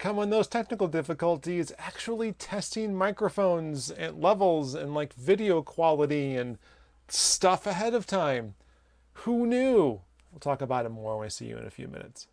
Come on, those technical difficulties, actually testing microphones and levels and like video quality and stuff ahead of time. Who knew? We'll talk about it more when I see you in a few minutes.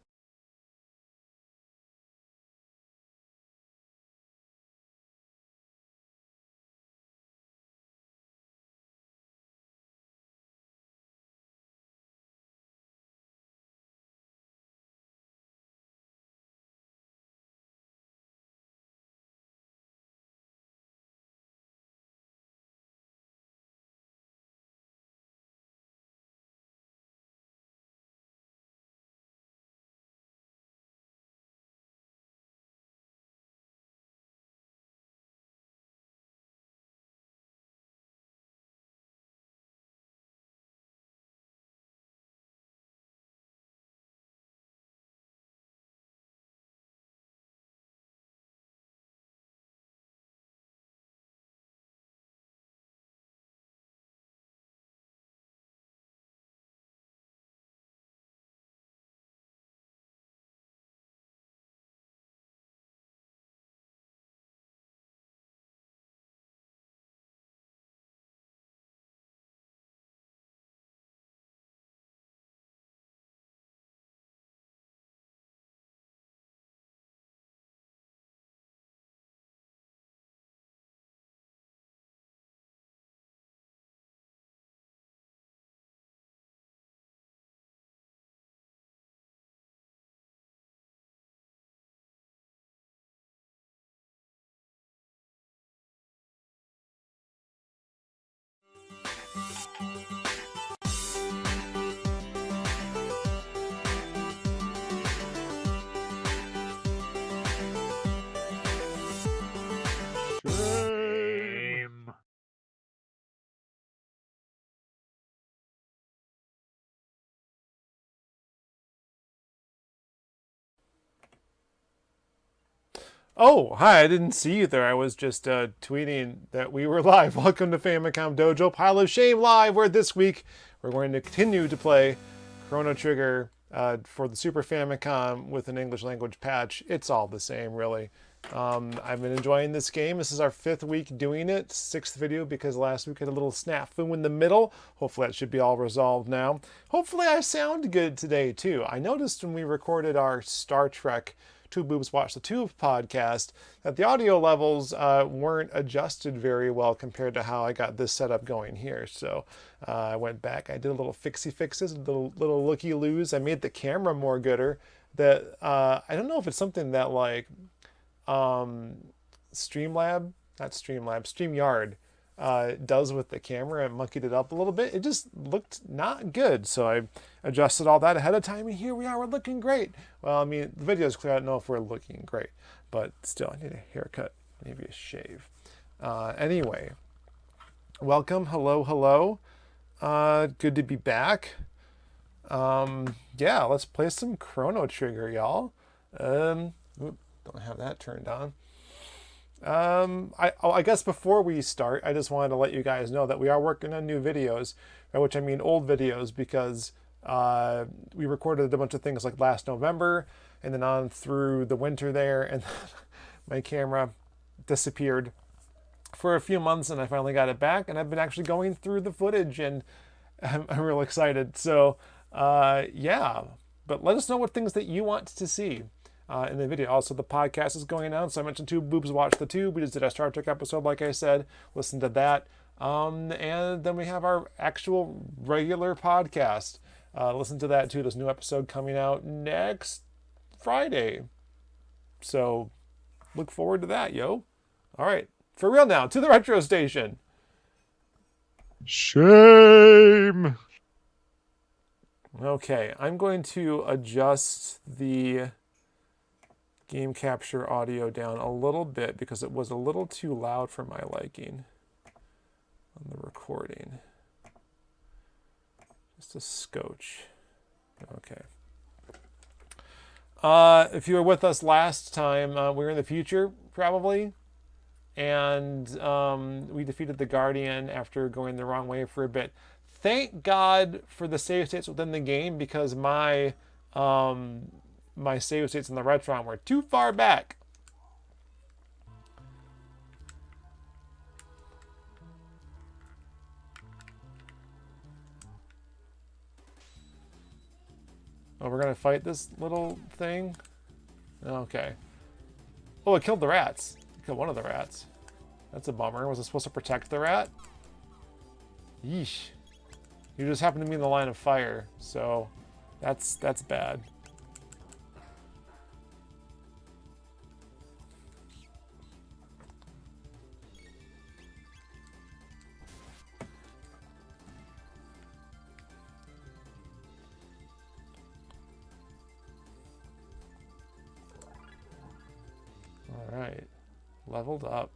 Shame. Oh, hi, I didn't see you there. I was just tweeting that we were live. Welcome to Famicom Dojo Pile of Shame Live, where this week we're going to continue to play Chrono Trigger for the Super Famicom with an English language patch. It's all the same, really. I've been enjoying this game. This is our 5th week doing it, 6th video because last week had a little snafu in the middle. Hopefully that should be all resolved now. Hopefully I sound good today too. I noticed when we recorded our Star Trek Two Boobs Watch the Tube podcast that the audio levels weren't adjusted very well compared to how I got this setup going here. So I went back, I did a little fixie fixes, a little looky loos. I made the camera more gooder. That I don't know if it's something that like StreamYard does with the camera and monkeyed it up a little bit. It just looked not good, so I adjusted all that ahead of time, and here we are. We're looking great. Well, I mean, the video is clear. I don't know if we're looking great, but still, I need a haircut, maybe a shave. Anyway, welcome. Hello. Good to be back. Yeah, let's play some Chrono Trigger, y'all. Don't have that turned on. I guess before we start, I just wanted to let you guys know that we are working on new videos, by which I mean old videos, because we recorded a bunch of things like last November and then on through the winter there, and my camera disappeared for a few months, and I finally got it back, and I've been actually going through the footage, and I'm real excited. So yeah, but let us know what things that you want to see in the video. Also, the podcast is going on, so I mentioned Two Boobs Watch the Tube. We just did a Star Trek episode, like I said. Listen to that. And then we have our actual regular podcast. Listen to that too. There's a new episode coming out next Friday. So look forward to that, yo. All right, for real now, to the retro station. Shame. Okay, I'm going to adjust the game capture audio down a little bit because it was a little too loud for my liking on the recording. Just a scotch. Okay. If you were with us last time, we were in the future, probably. And we defeated the Guardian after going the wrong way for a bit. Thank God for the save states within the game, because my my save states in the Retron were too far back. Oh, we're gonna fight this little thing? Okay. Oh, it killed the rats. It killed one of the rats. That's a bummer. Was it supposed to protect the rat? Yeesh. You just happened to be in the line of fire, so that's bad. All right, leveled up.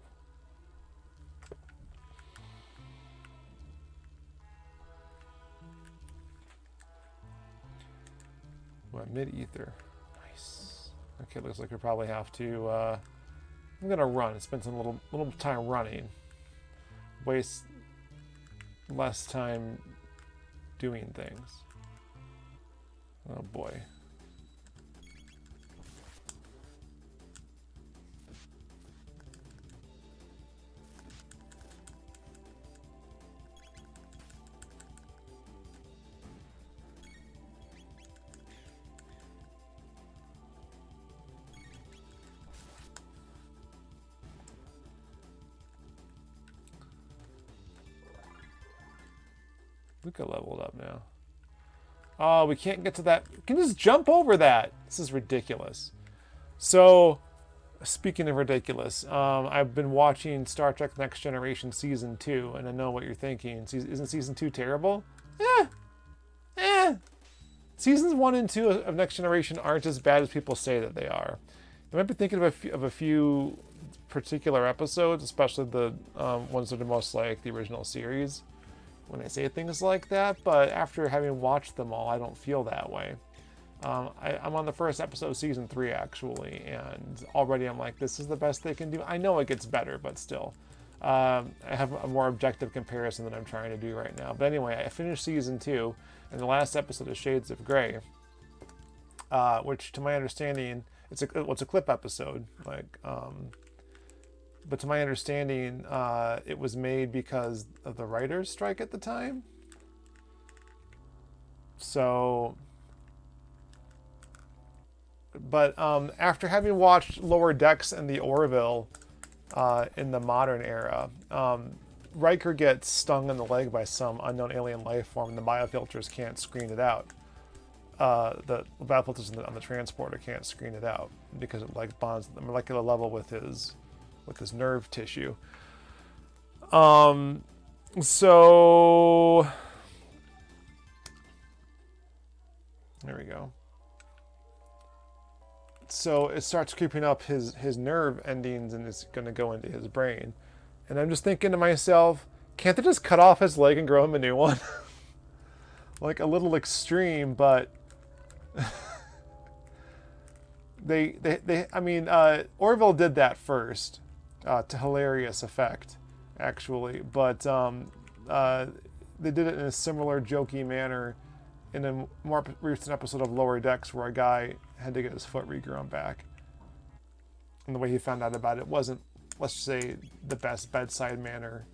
What, mid-ether? Nice. Okay, looks like we probably have to. I'm gonna run. Spend some little time running. Waste less time doing things. Oh boy. Luca leveled up now. Oh, we can't get to that. We can just jump over that. This is ridiculous. So, speaking of ridiculous, I've been watching Star Trek Next Generation Season 2, and I know what you're thinking. Isn't Season 2 terrible? Seasons 1 and 2 of Next Generation aren't as bad as people say that they are. You might be thinking of a few particular episodes, especially the ones that are most like the original series, when I say things like that, but after having watched them all, I don't feel that way. I'm on the first episode of Season 3, actually, and already I'm like, this is the best they can do. I know it gets better, but still. I have a more objective comparison than I'm trying to do right now. But anyway, I finished Season 2, and the last episode is Shades of Grey, which, to my understanding, it's a clip episode, like, but to my understanding, it was made because of the writer's strike at the time. So, but after having watched Lower Decks and the Orville in the modern era, Riker gets stung in the leg by some unknown alien life form, and the biofilters can't screen it out. The biofilters on the transporter can't screen it out because it like bonds at the molecular level with his nerve tissue. So there we go. So it starts creeping up his nerve endings, and it's going to go into his brain. And I'm just thinking to myself, can't they just cut off his leg and grow him a new one? Like, a little extreme, but I mean, Orville did that first, to hilarious effect, actually. But they did it in a similar jokey manner in a more recent episode of Lower Decks, where a guy had to get his foot regrown back. And the way he found out about it wasn't, let's just say, the best bedside manner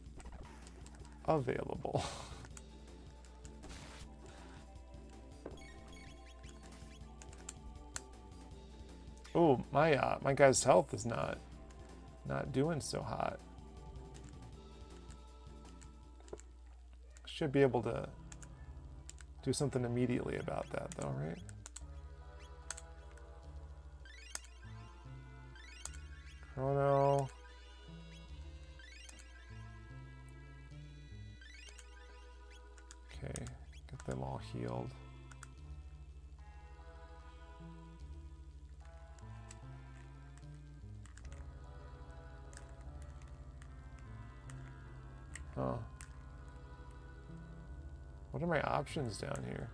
available. Oh, my guy's health is not doing so hot. Should be able to do something immediately about that, though, right? Chrono. Okay, get them all healed. Huh. What are my options down here?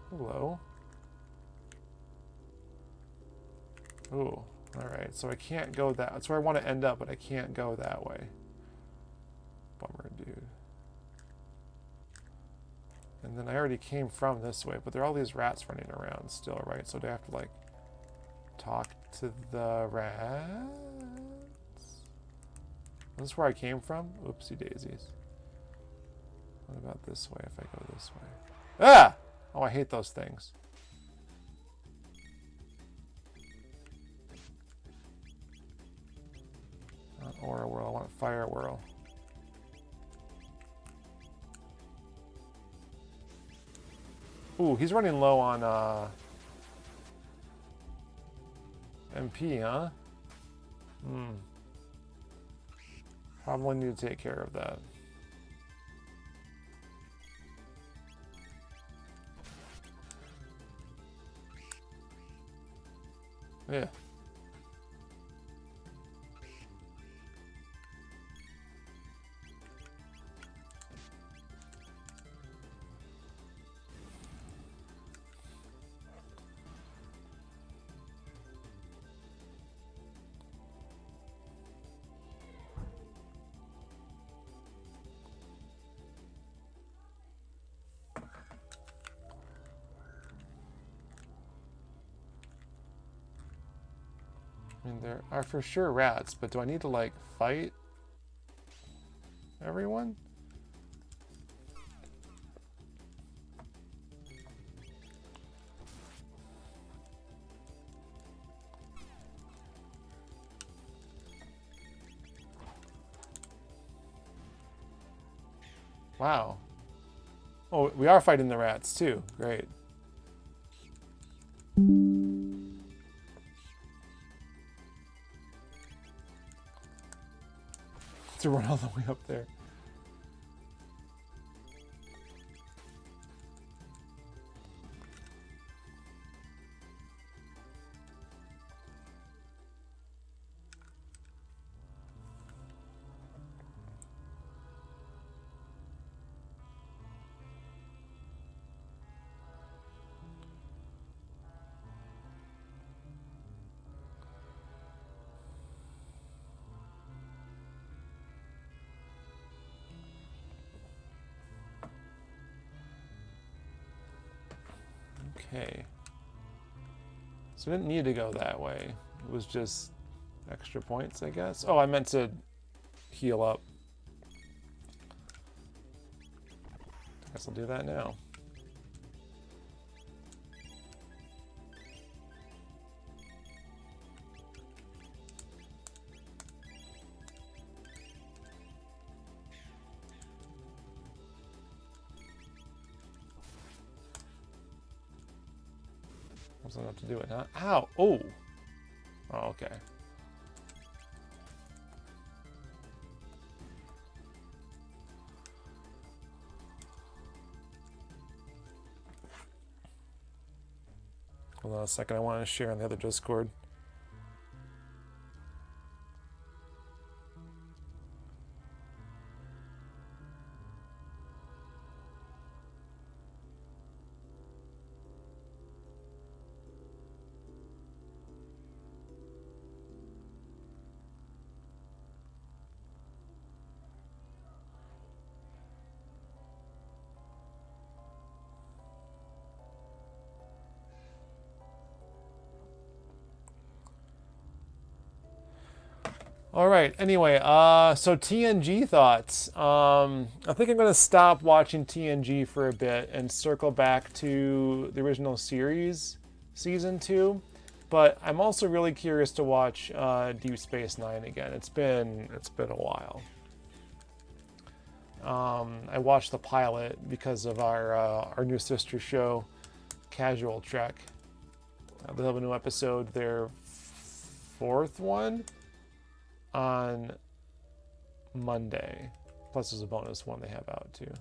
Hello? Ooh, alright, so I can't go that. That's where I want to end up, but I can't go that way. Bummer, dude. And then I already came from this way, but there are all these rats running around still, right? So do I have to, like, talk to the rats? Is this where I came from? Oopsie daisies. What about this way if I go this way? Ah! Oh, I hate those things. Not Aura Whirl, I want Fire Whirl. Ooh, he's running low on MP, huh? Probably need to take care of that. Yeah. I mean, there are for sure rats, but do I need to, like, fight everyone? Wow. Oh, we are fighting the rats, too. Great. To run all the way up there. Okay. So I didn't need to go that way. It was just extra points, I guess. Oh, I meant to heal up. I guess I'll do that now. What's enough to do it, huh? Ow! Oh! Oh, okay. Hold on a second, I want to share on the other Discord. All right. Anyway, so TNG thoughts. I think I'm going to stop watching TNG for a bit and circle back to the original series, season 2. But I'm also really curious to watch Deep Space Nine again. It's been a while. I watched the pilot because of our new sister show, Casual Trek. They'll have a new episode, their 4th one, on Monday. Plus there's a bonus one they have out too.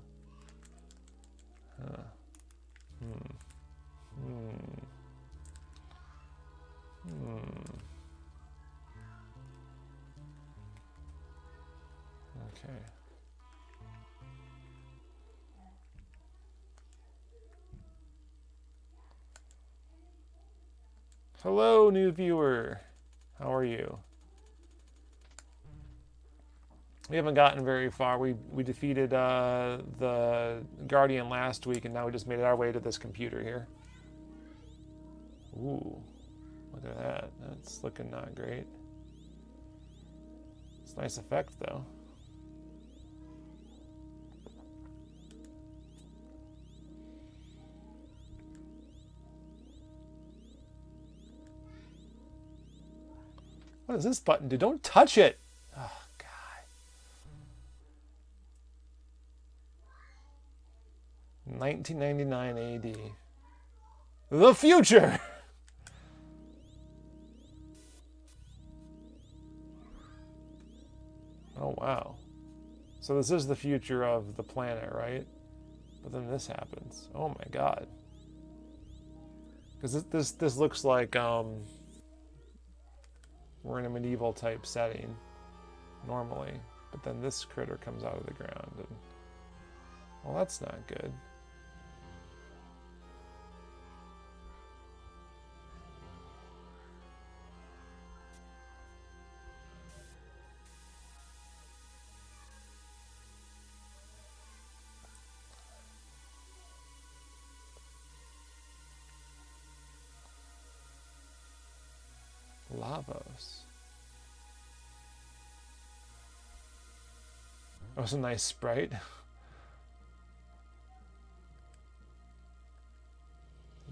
Okay. Hello, new viewer. How are you? We haven't gotten very far. We defeated the Guardian last week, and now we just made our way to this computer here. Ooh, look at that. That's looking not great. It's a nice effect, though. What does this button do? Don't touch it! Oh, God. 1999 AD. The future! Oh, wow. So this is the future of the planet, right? But then this happens. Oh my God. Because this looks like we're in a medieval type setting normally, but then this critter comes out of the ground, and well, that's not good. Lavos. That was a nice sprite.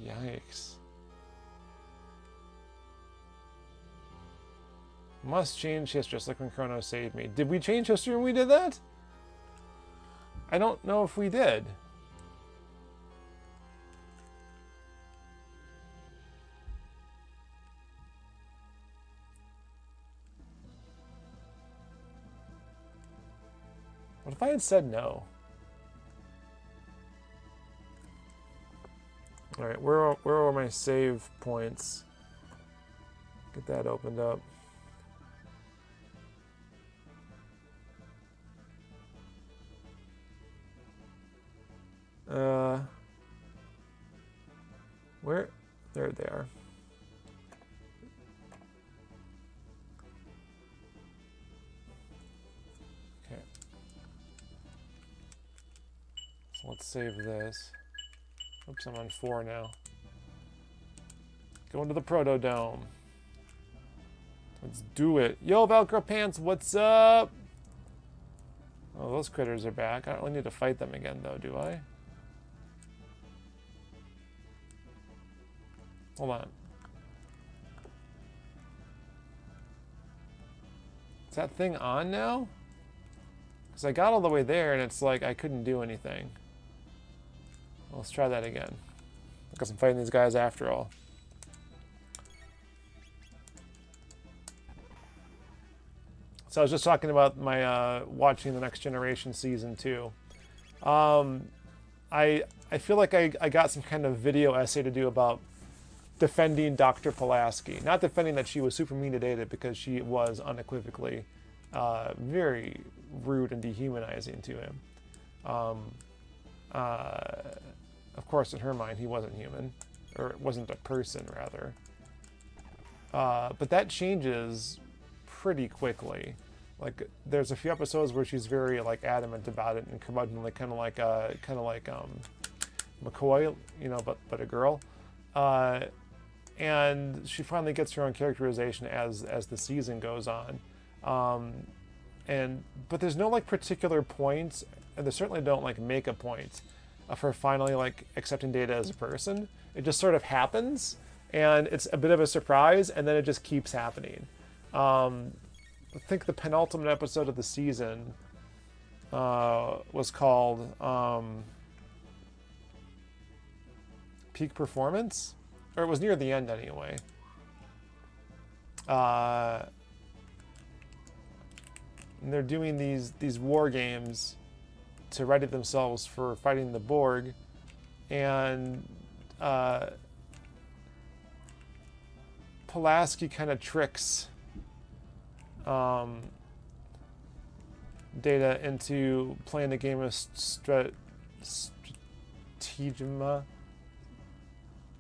Yikes. Must change history, just like when Chrono saved me. Did we change history when we did that? I don't know if we did. What if I had said no? All right, where are my save points? Get that opened up. Where? There they are. Okay. So let's save this. Oops, I'm on 4 now. Going to the Proto Dome. Let's do it. Yo, Velcro Pants, what's up? Oh, those critters are back. I don't really need to fight them again, though, do I? Hold on. Is that thing on now? Because I got all the way there, and it's like I couldn't do anything. Well, let's try that again. Because I'm fighting these guys after all. So I was just talking about my watching the Next Generation Season 2. I feel like I got some kind of video essay to do about defending Dr. Pulaski. Not defending that she was super mean to Data, because she was unequivocally very rude and dehumanizing to him. Of course, in her mind, he wasn't human, or wasn't a person, rather. But that changes pretty quickly. Like, there's a few episodes where she's very like adamant about it and curmudgeonly, kind of like McCoy, you know, but a girl. And she finally gets her own characterization as the season goes on. But there's no like particular point, and they certainly don't like make a point of her finally like accepting Data as a person. It just sort of happens, and it's a bit of a surprise, and then it just keeps happening. I think the penultimate episode of the season was called Peak Performance, or it was near the end anyway. And they're doing these war games to ready themselves for fighting the Borg, and Pulaski kind of tricks Data into playing a game of strategema.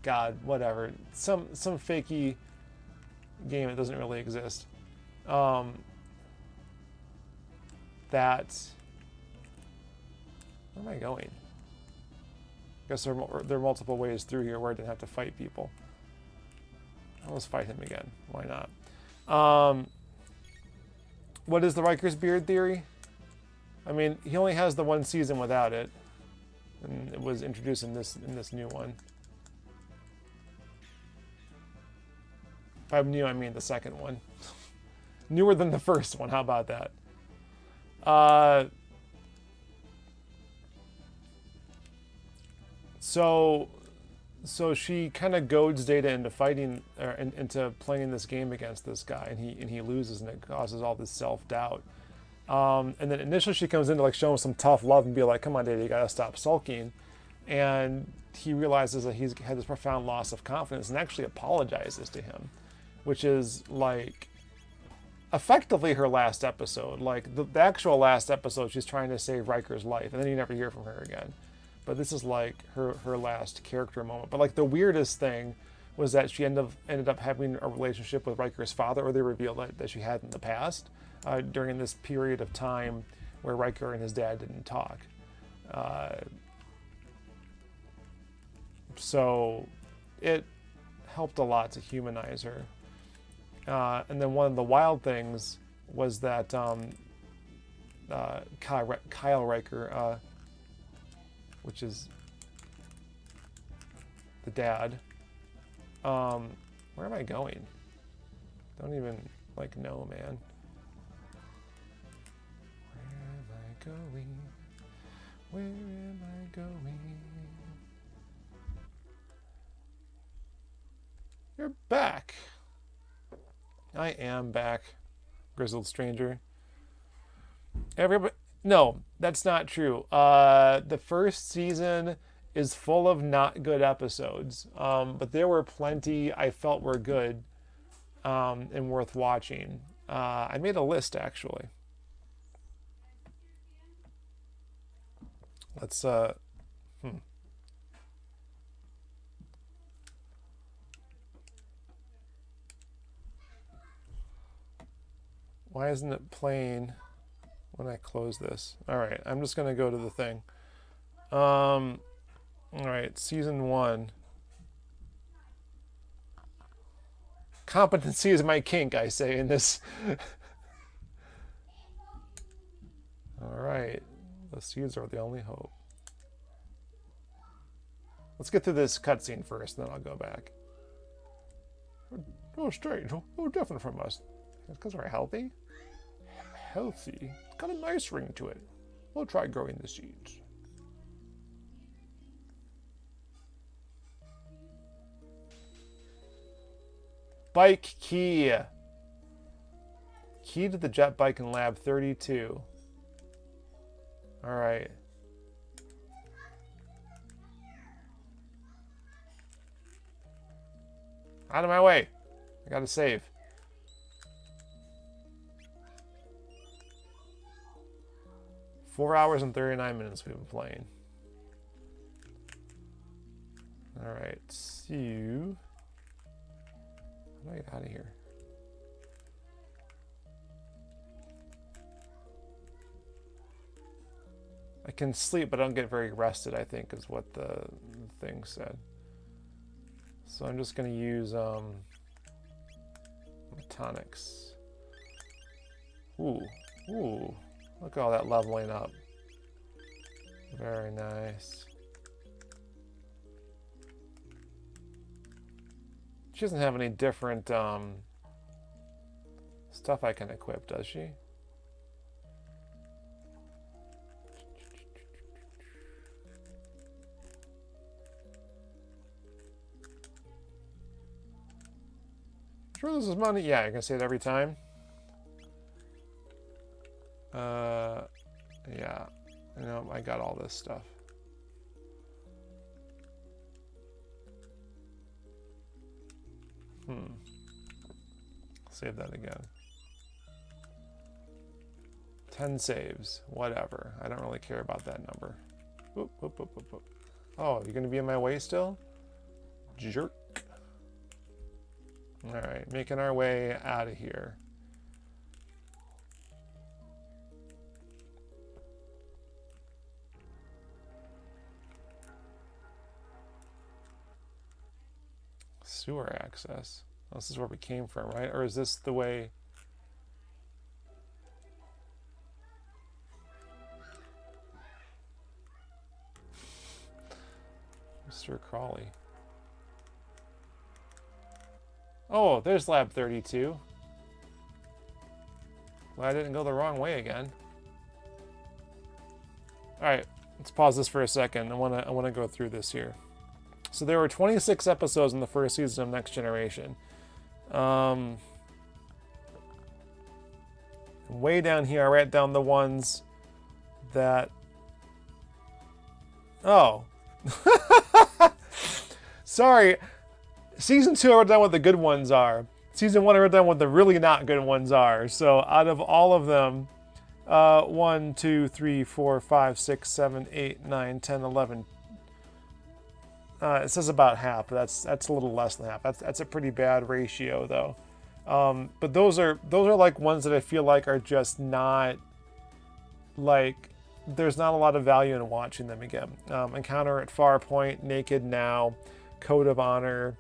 God, whatever. Some fakey game that doesn't really exist. that... Where am I going? I guess there are multiple ways through here where I didn't have to fight people. Let's fight him again. Why not? What is the Riker's beard theory? I mean, he only has the one season without it, and it was introduced in this new one. By new, I mean the second one. Newer than the first one. How about that? So she kind of goads Data into fighting, into playing this game against this guy, and he loses, and it causes all this self-doubt. And then initially she comes in to like show him some tough love and be like, "Come on, Data, you gotta stop sulking." And he realizes that he's had this profound loss of confidence and actually apologizes to him, which is like effectively her last episode. Like the actual last episode, she's trying to save Riker's life, and then you never hear from her again. But this is like her last character moment. But like the weirdest thing was that she ended up having a relationship with Riker's father, or they revealed that she had in the past, during this period of time where Riker and his dad didn't talk. So it helped a lot to humanize her. And then one of the wild things was that Kyle Riker, which is the dad. Where am I going? Don't even like know, man. Where am I going? Where am I going? You're back. I am back, grizzled stranger. Everybody. No, that's not true. The first season is full of not good episodes, but there were plenty I felt were good and worth watching. I made a list, actually. Let's... Why isn't it playing when I close this? All right, I'm just going to go to the thing. All right, season 1. Competency is my kink, I say in this. All right, the seeds are the only hope. Let's get through this cutscene first, and then I'll go back. Oh, strange. Oh, different from us. It's because we're healthy? Healthy? It's got a nice ring to it. We'll try growing the seeds. Bike key. Key to the jet bike in lab 32. All right. Out of my way. I gotta save. Four hours and 39 minutes we've been playing. All right, so how do I get out of here? I can sleep, but I don't get very rested, I think, is what the thing said. So I'm just going to use tonics. Ooh, look at all that leveling up. Very nice. She doesn't have any different stuff I can equip, does she? Sure this is money? Yeah, I can say it every time. Yeah. You know, I got all this stuff. Save that again. 10 saves. Whatever. I don't really care about that number. Whoop, whoop, whoop, whoop, whoop. Oh, you're going to be in my way still? Jerk. Alright, making our way out of here. sewer access. This is where we came from, right? Or is this the way? Mr. Crawley. Oh, there's lab 32. Well, I didn't go the wrong way again. All right, let's pause this for a second. I wanna go through this here. So there were 26 episodes in the first season of Next Generation. Way down here, I write down the ones that. Oh. Sorry. Season 2, I wrote down what the good ones are. Season 1, I wrote down what the really not good ones are. So out of all of them, 1, 2, 3, 4, 5, 6, 7, 8, 9, 10, 11. It says about half, but that's a little less than half. That's a pretty bad ratio, though. But those are like ones that I feel like are just not, like, there's not a lot of value in watching them again. Encounter at Farpoint, Naked Now, Code of Honor,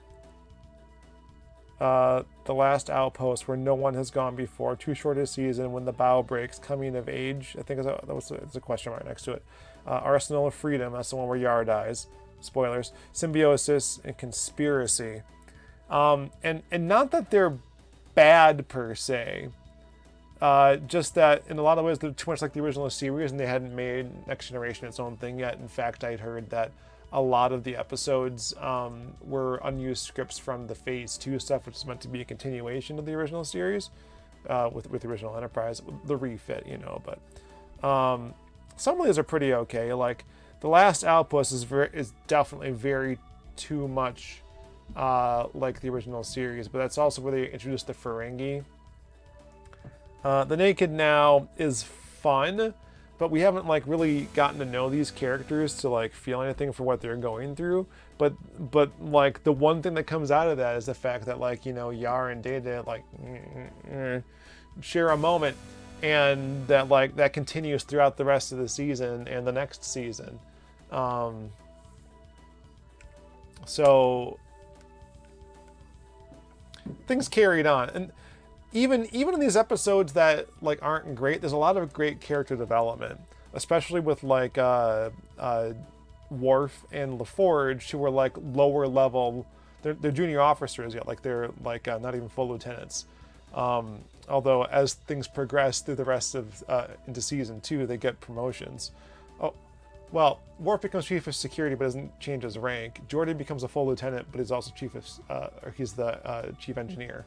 The Last Outpost, Where No One Has Gone Before, Too Short a Season, When the Bow Breaks, Coming of Age, I think there's a question mark next to it. Arsenal of Freedom, that's the one where Yar dies. Spoilers. Symbiosis and Conspiracy. And not that they're bad per se, just that in a lot of ways they're too much like the original series and they hadn't made Next Generation its own thing yet. In fact, I'd heard that a lot of the episodes were unused scripts from the Phase 2 stuff, which is meant to be a continuation of the original series with the original Enterprise, the refit, you know. But some of these are pretty okay. Like The Last Outpost is definitely very too much like the original series, but that's also where they introduced the Ferengi. The Naked Now is fun, but we haven't like really gotten to know these characters to like feel anything for what they're going through. But like the one thing that comes out of that is the fact that, like, you know, Yar and Data like share a moment, and that like that continues throughout the rest of the season and the next season. So things carried on, and even in these episodes that like aren't great, there's a lot of great character development, especially with like Worf and LaForge, who were like lower level. They're junior officers yet, like they're like not even full lieutenants. Although as things progress through the rest of into season 2, they get promotions. Oh, well, Worf becomes chief of security but doesn't change his rank. Jordan becomes a full lieutenant, but he's also chief of or he's the chief engineer.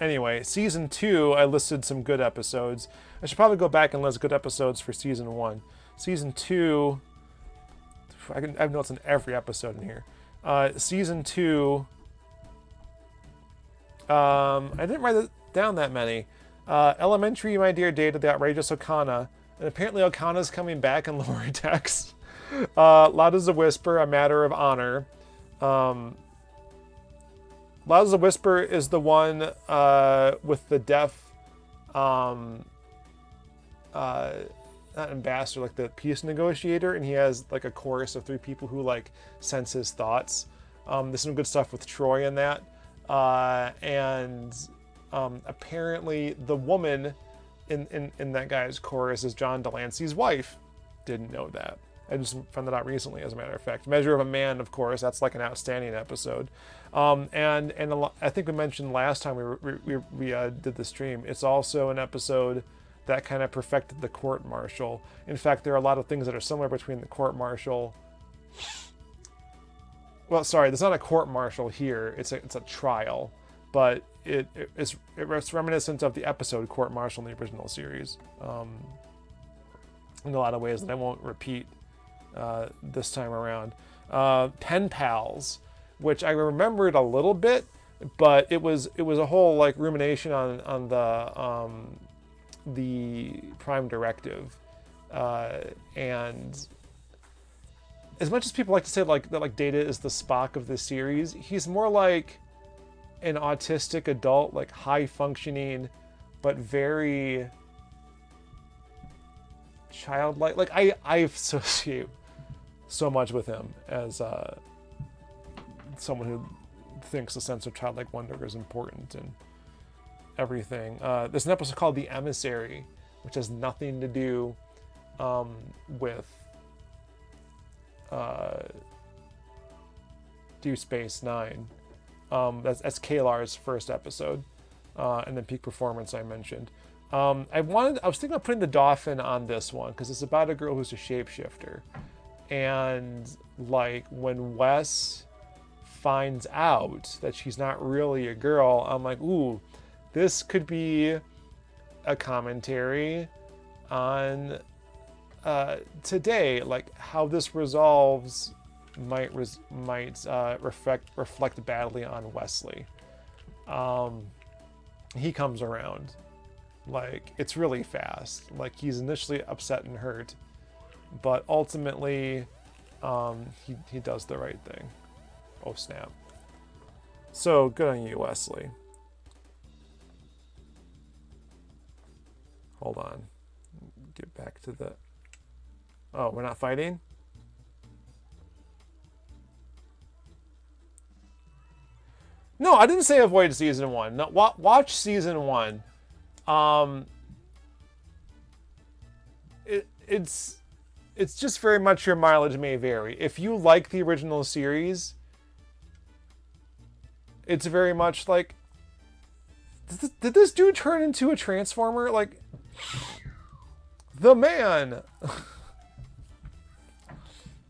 Anyway, season 2, I listed some good episodes. I should probably go back and list good episodes for season 1. Season 2, I have notes on every episode in here. Season 2, I didn't write down that many. Elementary, My Dear Data, The Outrageous Okana, and apparently Okana's coming back in lower decks. Loud as a Whisper, A Matter of Honor. Loud as a Whisper is the one with the deaf, not ambassador, like the peace negotiator, and he has like a chorus of 3 people who like sense his thoughts. There's some good stuff with Troy in that, and apparently the woman in that guy's chorus is John Delancey's wife. Didn't know that. I just found that out recently, as a matter of fact. Measure of a Man, of course, that's like an outstanding episode. And I think we mentioned last time we did the stream, it's also an episode that kind of perfected the court-martial. In fact, there are a lot of things that are similar between the court-martial. Well, sorry, there's not a court-martial here. It's a trial, but it's reminiscent of the episode court-martial in the original series. In a lot of ways that I won't repeat this time around. Pen Pals, which I remembered a little bit, but it was a whole like rumination on the Prime Directive, and as much as people like to say like that, like Data is the Spock of the series, he's more like an autistic adult, like high functioning, but very childlike. Like I associate so much with him as someone who thinks a sense of childlike wonder is important and everything. There's an episode called The Emissary, which has nothing to do with Deep Space Nine. That's Kalar's first episode, and then Peak Performance I mentioned. I was thinking of putting the Dolphin on this one because it's about a girl who's a shapeshifter, and like when Wes finds out that she's not really a girl, I'm like, ooh, this could be a commentary on today, like how this resolves might reflect badly on Wesley. He comes around, like it's really fast. Like he's initially upset and hurt, but ultimately he does the right thing. Oh snap. So good on you, Wesley. Hold on. Get back to the... Oh, we're not fighting? No, I didn't say avoid season 1. No, watch season 1. It's just very much your mileage may vary. If you like the original series, it's very much like, did this dude turn into a transformer? Like, the man.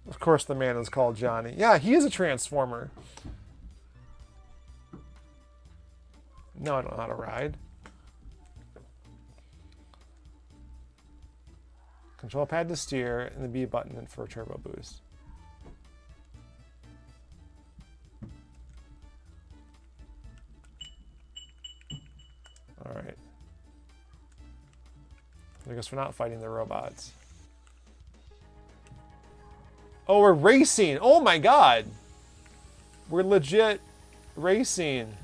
Of course the man is called Johnny. Yeah, he is a transformer. No, I don't know how to ride. Control pad to steer, and the B button for a turbo boost. Alright. I guess we're not fighting the robots. Oh, we're racing! Oh my god! We're legit racing.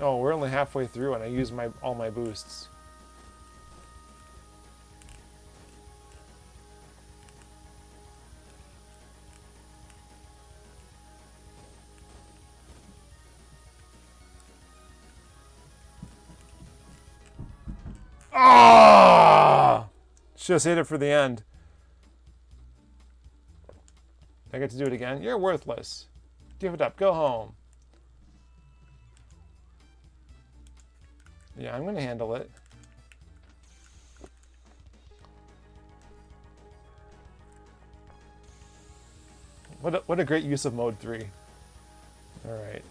Oh, we're only halfway through and I used all my boosts. Ah! Just hit it for the end. I get to do it again? You're worthless. Give it up. Go home. Yeah, I'm going to handle it. What a great use of mode 3. All right.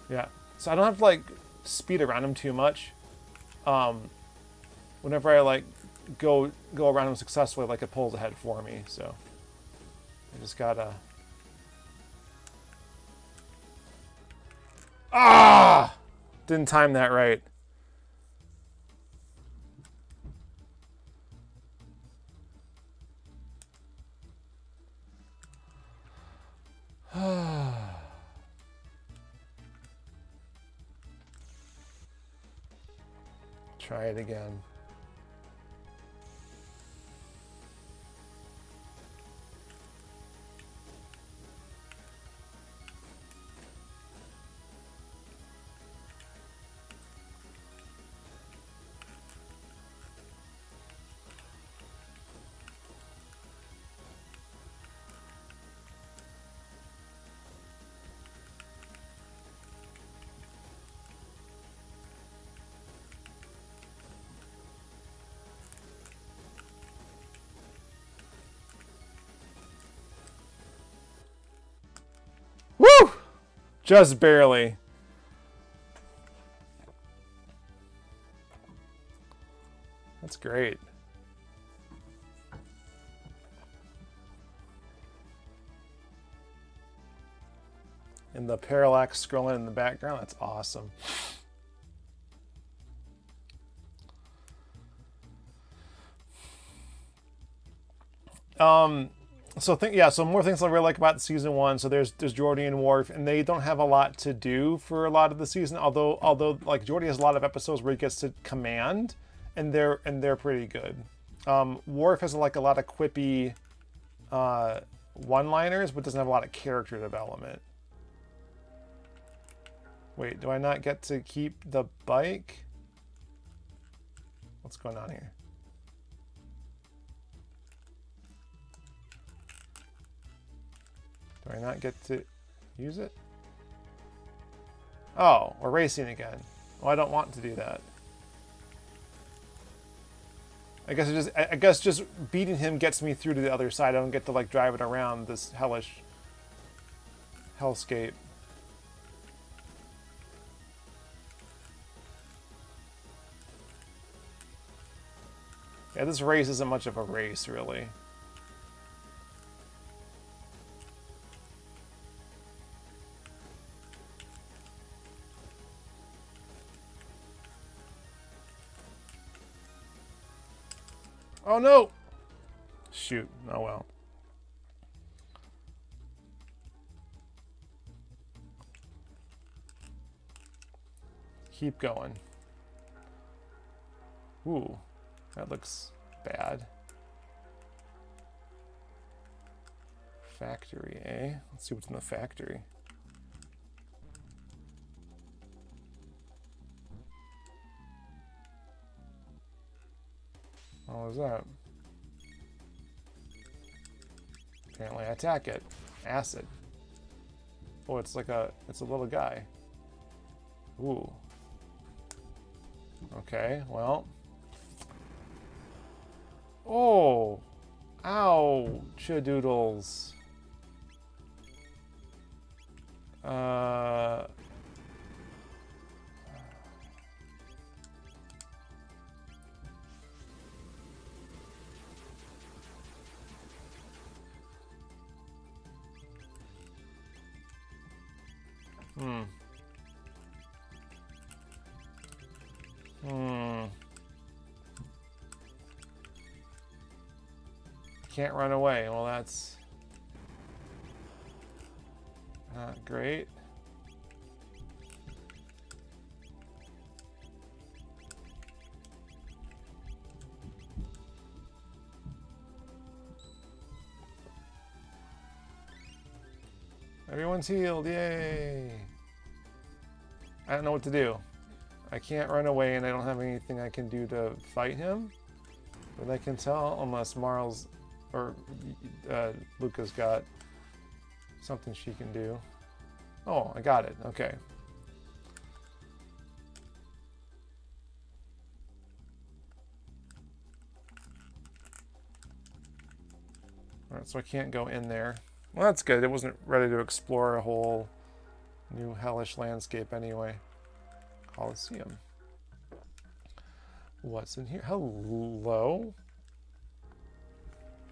Yeah. So I don't have to like speed around him too much. Whenever I like go around him successfully, like it pulls ahead for me. So I just gotta. Ah! Didn't time that right. Try it again. Woo! Just barely. That's great. And the parallax scrolling in the background, that's awesome. So more things I really like about season 1. So there's Geordi and Worf, and they don't have a lot to do for a lot of the season. Although like Geordi has a lot of episodes where he gets to command, and they're pretty good. Worf has like a lot of quippy one-liners, but doesn't have a lot of character development. Wait, do I not get to keep the bike? What's going on here? Do I not get to use it? Oh, we're racing again. Well, I don't want to do that. I guess just beating him gets me through to the other side. I don't get to like drive it around this hellish hellscape. Yeah, this race isn't much of a race, really. Oh no! Shoot. Oh well. Keep going. Ooh, that looks bad. Factory, eh? Let's see what's in the factory. What was that? Apparently I attack it. Acid. Oh, it's a little guy. Ooh. Okay, well. Oh! Ow! Chadoodles. Can't run away. Well, that's not great. Everyone's healed, yay! I don't know what to do. I can't run away and I don't have anything I can do to fight him. But I can tell unless Marl's or Luca's got something she can do. Oh, I got it. Okay. Alright, so I can't go in there. Well, that's good. It wasn't ready to explore a whole new hellish landscape anyway. Coliseum. What's in here? Hello?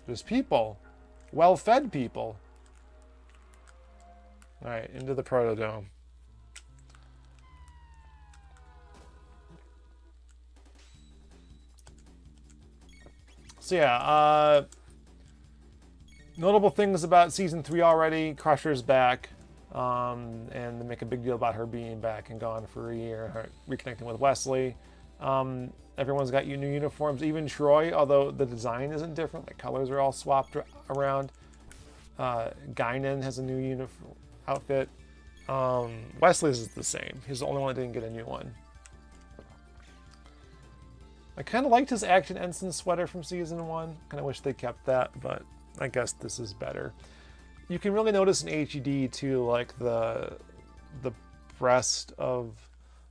There's people. Well-fed people. Alright, into the Protodome. So yeah, notable things about Season 3 already. Crusher's back. And they make a big deal about her being back and gone for a year. Her reconnecting with Wesley. Everyone's got new uniforms. Even Troy, although the design isn't different. The colors are all swapped around. Guinan has a new uniform outfit. Wesley's is the same. He's the only one that didn't get a new one. I kind of liked his Action Ensign sweater from Season 1. Kind of wish they kept that, but I guess this is better. You can really notice in HED too, like the breast of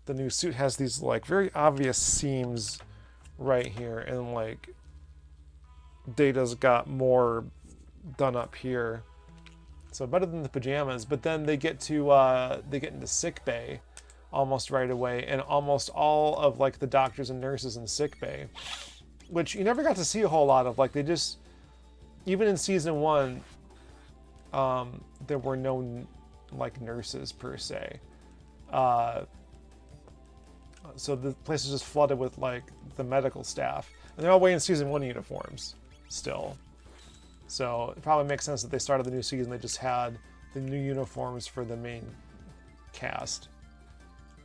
the new suit has these like very obvious seams right here, and like Data's got more done up here, so better than the pajamas. But then they get into sick bay almost right away, and almost all of like the doctors and nurses in sick bay, which you never got to see a whole lot of. Like they just, even in Season 1, there were no like nurses per se. So the place is just flooded with like the medical staff, and they're all wearing season 1 uniforms still. So it probably makes sense that they started the new season. They just had the new uniforms for the main cast.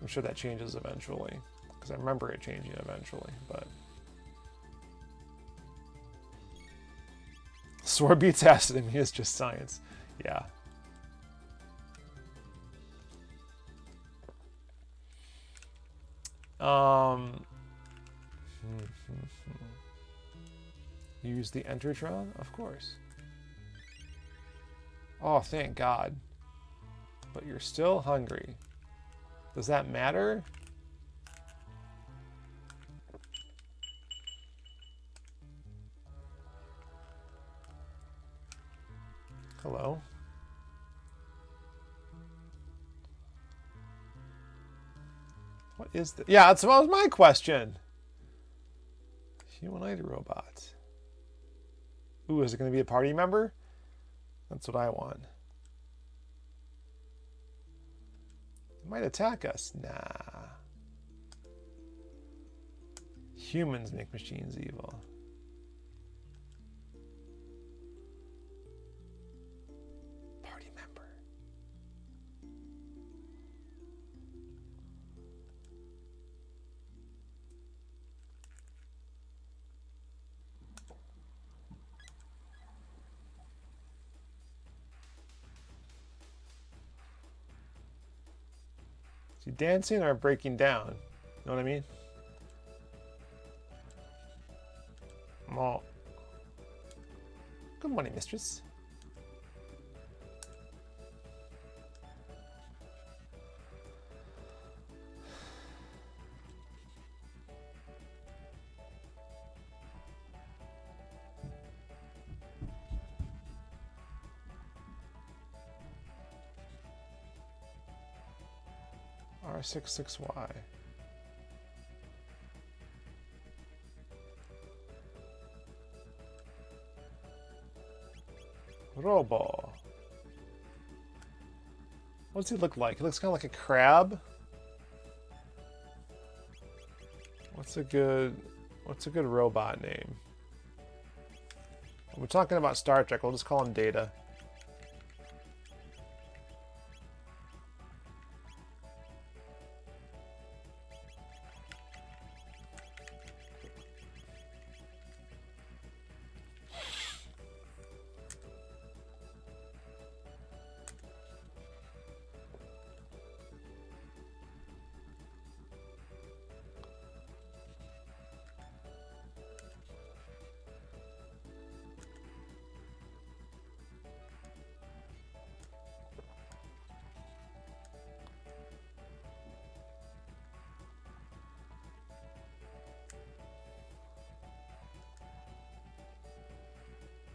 I'm sure that changes eventually, because I remember it changing eventually. But sword beats acid. I mean, it's just science. Yeah. Use the Entertron? Of course. Oh, thank God. But you're still hungry. Does that matter? Hello? What is this? Yeah, that was my question. Humanoid robot. Ooh, is it going to be a party member? That's what I want. It might attack us. Nah. Humans make machines evil. Party member. Is he dancing or breaking down? Know what I mean? Oh. Good morning, mistress. R66Y. Robo. What does he look like? He looks kind of like a crab. What's a good robot name? We're talking about Star Trek. We'll just call him Data.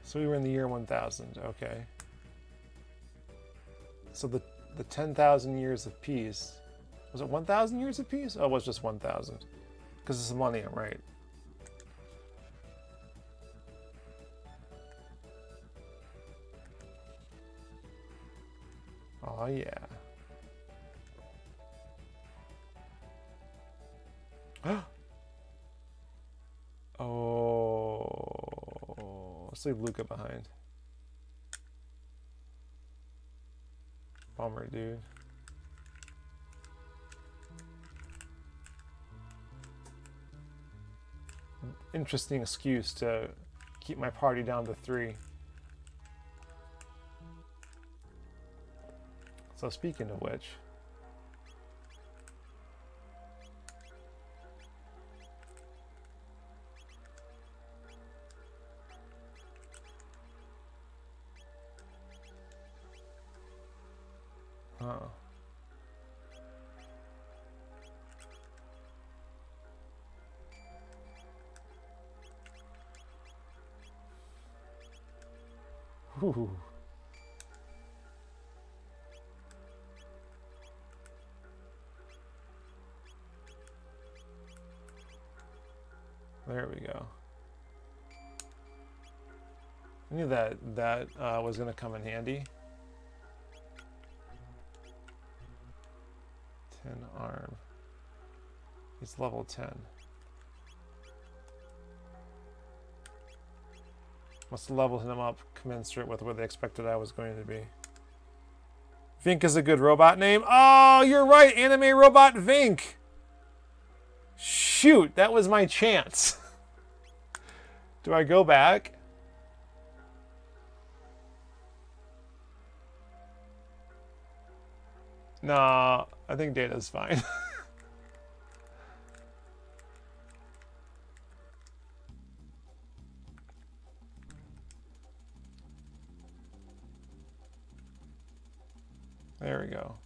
So we were in the year 1000, okay. So the 10,000 years of peace, was it 1,000 years of peace? Oh, it was just 1,000, because it's a millennium, right? Oh yeah. Oh, let's leave Luca behind. Bummer, dude. Interesting excuse to keep my party down to 3. So speaking of which, Ooh. There we go. I knew that was going to come in handy. 10 arm. He's level 10. Must have leveled him up commensurate with where they expected I was going to be. Vinnk is a good robot name. Oh, you're right. Anime robot Vinnk. Shoot, that was my chance. Do I go back? Nah, I think Data's fine. There we go.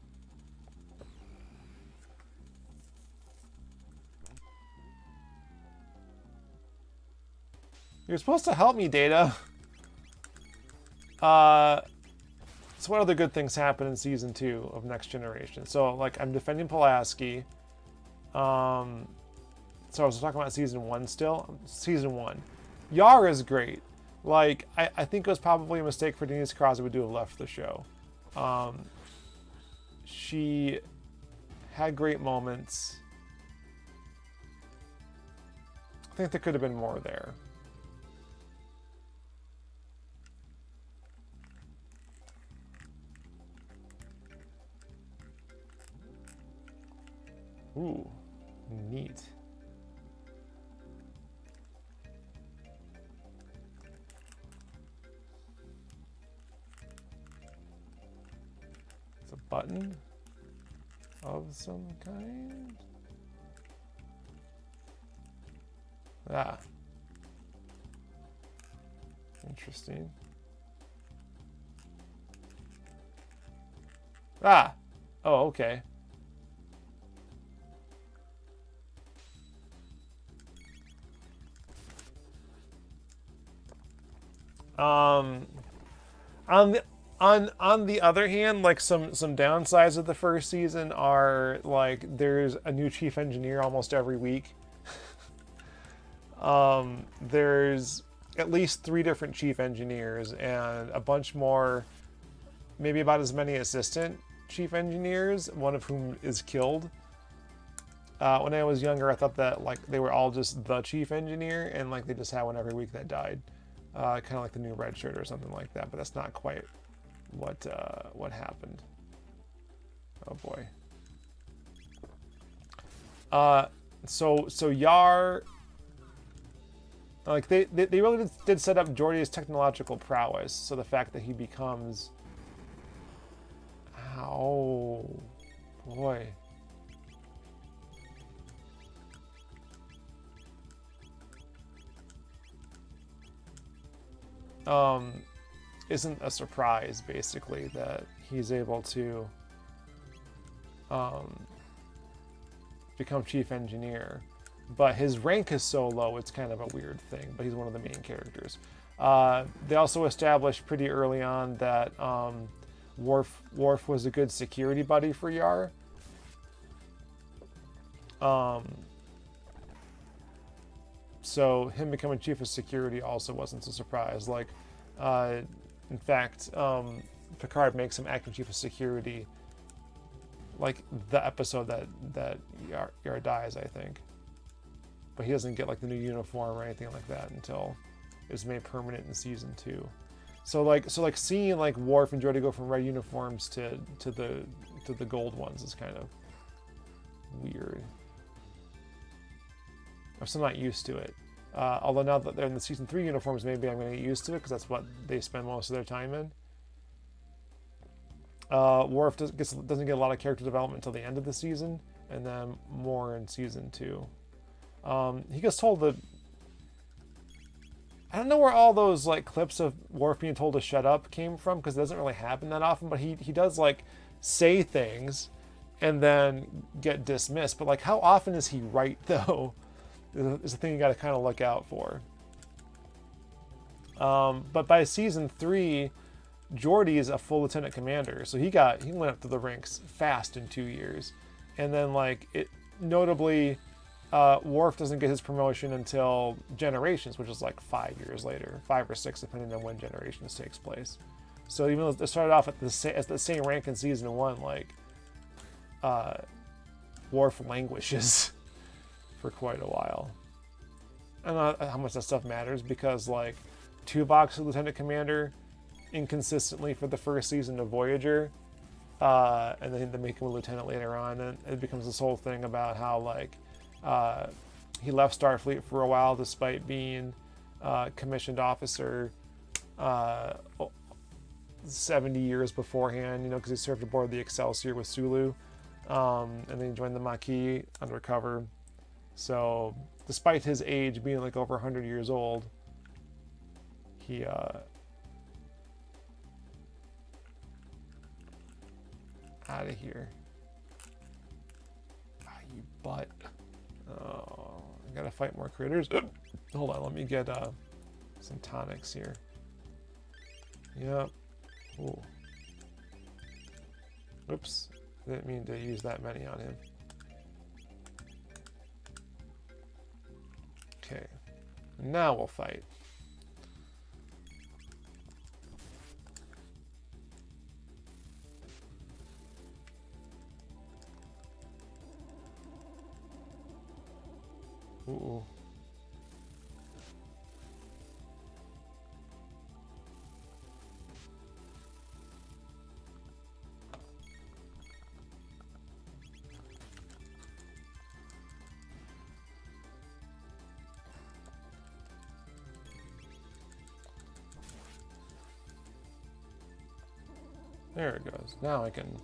You're supposed to help me, Data. So what other good things happen in Season 2 of Next Generation? So, like, I'm defending Pulaski. So I was talking about Season 1 still. Season 1. Yar is great. Like, I think it was probably a mistake for Denise Crosby to have left the show. She had great moments. I think there could have been more there. Ooh, neat. It's a button of some kind. Ah. Interesting. Ah! Oh, okay. On the other hand, like some downsides of the first season are like there's a new chief engineer almost every week. There's at least 3 different chief engineers and a bunch more, maybe about as many assistant chief engineers, one of whom is killed. When I was younger, I thought that like they were all just the chief engineer and like they just had one every week that died. Kind of like the new red shirt or something like that, but that's not quite what happened. Oh boy. So Yar, like they really did set up Geordi's technological prowess. So the fact that he becomes, oh boy. Isn't a surprise, basically, that he's able to become chief engineer. But his rank is so low, it's kind of a weird thing, but he's one of the main characters. They also established pretty early on that Worf was a good security buddy for Yar. So him becoming chief of security also wasn't a surprise. Like, in fact, Picard makes him acting chief of security, like the episode that Yar dies, I think. But he doesn't get like the new uniform or anything like that until it's made permanent in season 2. So like seeing like Worf and Geordi go from red uniforms to the gold ones is kind of weird. I'm still not used to it. Although now that they're in the season 3 uniforms, maybe I'm going to get used to it because that's what they spend most of their time in. Worf doesn't get a lot of character development until the end of the season, and then more in season 2. He gets told that, I don't know where all those like clips of Worf being told to shut up came from, because it doesn't really happen that often, but he does like say things and then get dismissed. But like, how often is he right though? Is a thing you got to kind of look out for. But by season 3, Geordi is a full lieutenant commander, so he went up to the ranks fast in 2 years, and then like notably, Worf doesn't get his promotion until Generations, which is like 5 years later, 5 or 6, depending on when Generations takes place. So even though they started off at the same rank in season 1, like Worf languishes for quite a while. I don't know how much that stuff matters, because like Tuvok's Lieutenant Commander inconsistently for the first season of Voyager, and then they make him a lieutenant later on, and it becomes this whole thing about how like he left Starfleet for a while despite being commissioned officer 70 years beforehand, you know, because he served aboard the Excelsior with Sulu, and then he joined the Maquis undercover. So despite his age being like over 100 years old, he out of here. Ah, you butt. Oh, I gotta fight more critters. Hold on, let me get some tonics here. Yep. Ooh. Oops, didn't mean to use that many on him. Okay, now we'll fight. Ooh. There it goes. Now I can...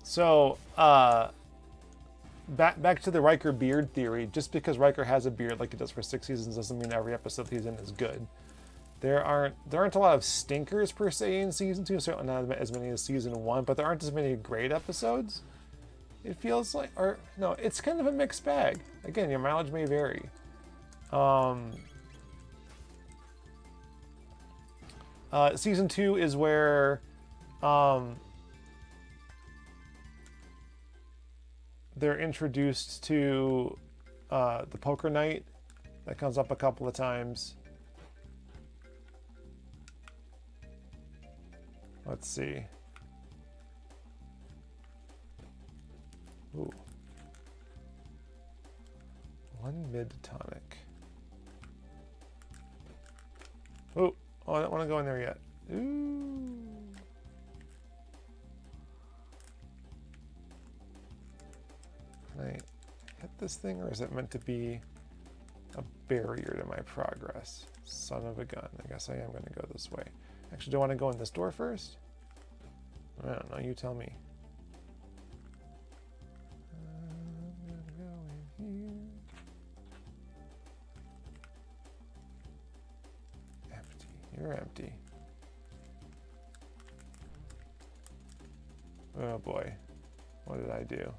So, back to the Riker beard theory. Just because Riker has a beard like he does for 6 seasons doesn't mean every episode he's in is good. There aren't a lot of stinkers per se in season 2, certainly not as many as season 1, but there aren't as many great episodes. It feels like, or no, it's kind of a mixed bag. Again, your mileage may vary. Season 2 is where they're introduced to the poker night. That comes up a couple of times. Let's see. Ooh. 1 mid-tonic. Oh, I don't want to go in there yet. Ooh. Can I hit this thing, or is it meant to be a barrier to my progress? Son of a gun. I guess I am going to go this way. Actually, do I want to go in this door first? I don't know. You tell me. I'm going to go in here. Empty. You're empty. Oh boy. What did I do?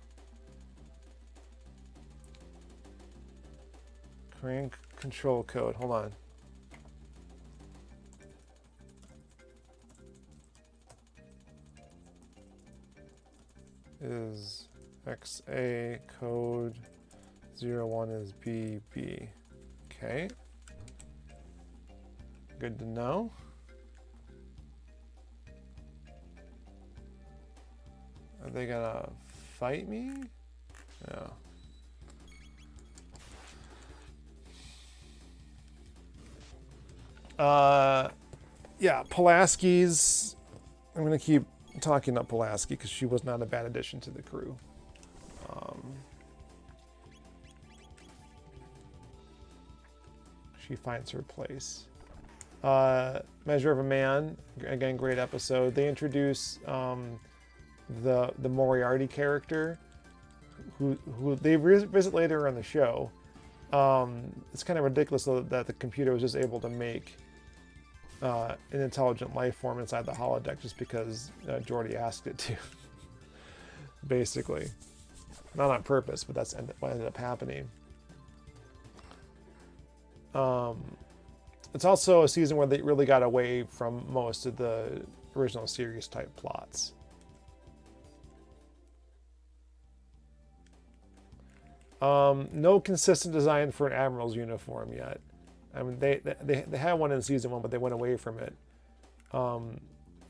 Crane control code. Hold on. Is XA code 01 is BB. Okay. Good to know. Are they gonna fight me? No. Yeah, Pulaski's. I'm gonna keep talking up Pulaski because she was not a bad addition to the crew. She finds her place. Measure of a Man, again, great episode. They introduce the Moriarty character, who they visit later on the show. It's kind of ridiculous that the computer was just able to make an intelligent life form inside the holodeck just because Geordi asked it to. Basically. Not on purpose, but that's what ended up happening. It's also a season where they really got away from most of the original series type plots. No consistent design for an admiral's uniform yet. I mean, they had one in season 1, but they went away from it. And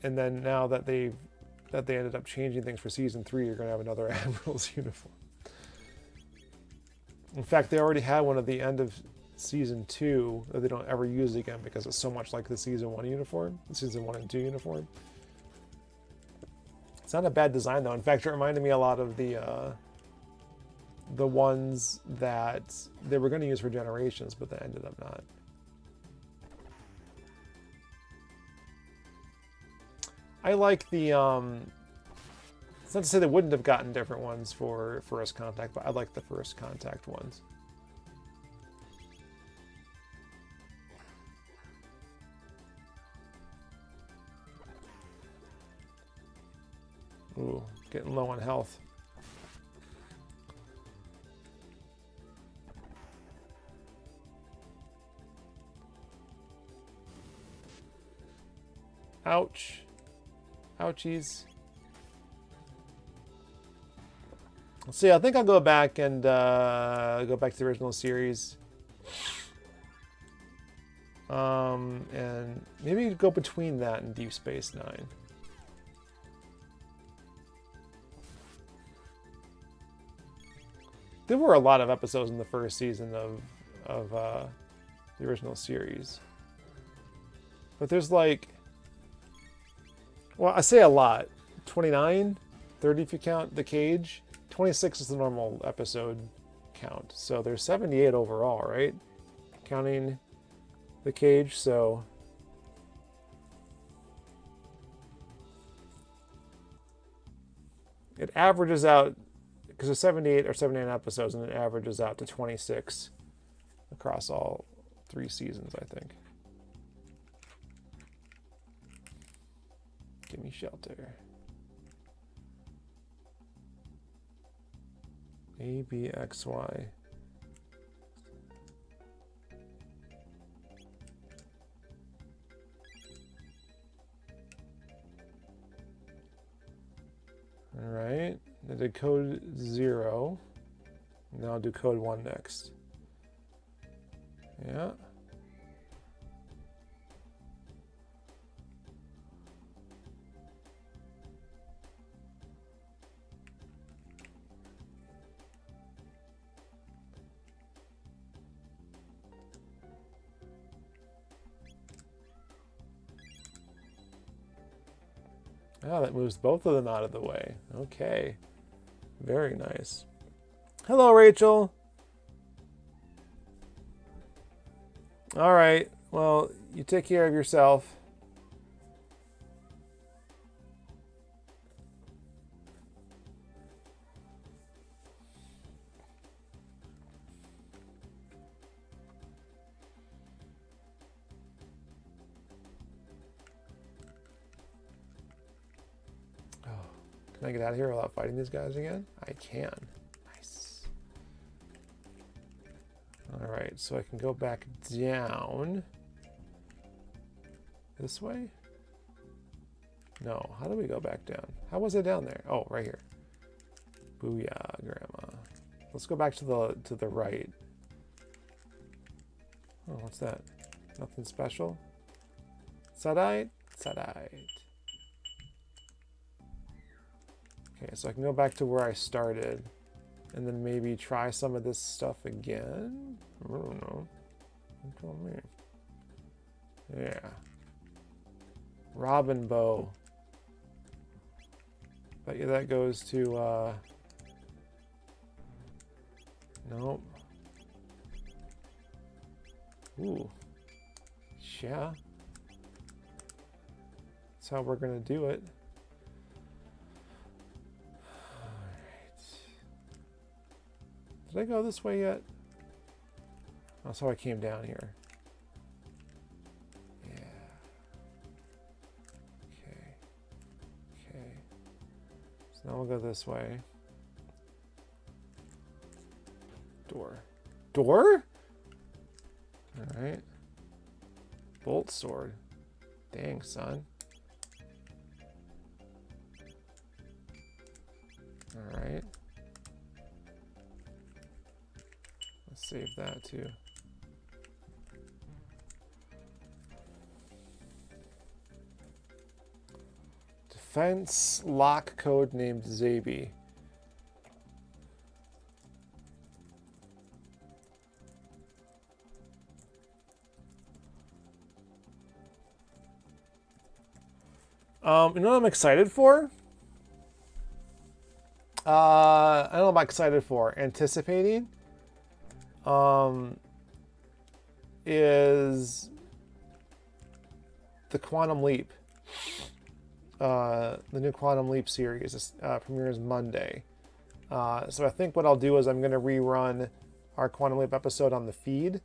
then now that they ended up changing things for season 3, you're going to have another admiral's uniform. In fact, they already had one at the end of season 2 that they don't ever use again because it's so much like the season 1 uniform, the season 1 and 2 uniform. It's not a bad design though. In fact, it reminded me a lot of the ones that they were going to use for Generations, but they ended up not. I like the, it's not to say they wouldn't have gotten different ones for First Contact, but I like the First Contact ones. Ooh, getting low on health. Ouch. Ouchies. Let's see, I think I'll go back and go back to the original series. And maybe go between that and Deep Space Nine. There were a lot of episodes in the first season of the original series. But there's like, well, I say a lot. 29, 30 if you count the cage. 26 is the normal episode count. So there's 78 overall, right? Counting the cage, so it averages out, because there's 78 or 79 episodes, and it averages out to 26 across all 3 seasons, I think. Give me shelter. A, B, X, Y. All right, I did code 0. Now I'll do code 1 next. Yeah. Oh, that moves both of them out of the way. Okay. Very nice. Hello, Rachel. All right. Well, you take care of yourself. Can I get out of here without fighting these guys again? I can. Nice. All right, so I can go back down. This way? No, how do we go back down? How was I down there? Oh, right here. Booyah, Grandma. Let's go back to the right. Oh, what's that? Nothing special? Sadite? Sadite. Okay, so I can go back to where I started and then maybe try some of this stuff again. I don't know. You tell me. Yeah. Robin bow. Bet you that goes to, nope. Ooh. Yeah. That's how we're gonna do it. Did I go this way yet? Oh, so I came down here. Yeah. Okay. Okay. So now we'll go this way. Door. Door? All right. Bolt sword. Dang, son. All right. Save that too. Defense lock code named Zabi. You know what I'm excited for? I don't know what I'm excited for. Anticipating is the Quantum Leap. The new Quantum Leap series premieres Monday. So I think what I'll do is I'm going to rerun our Quantum Leap episode on the feed.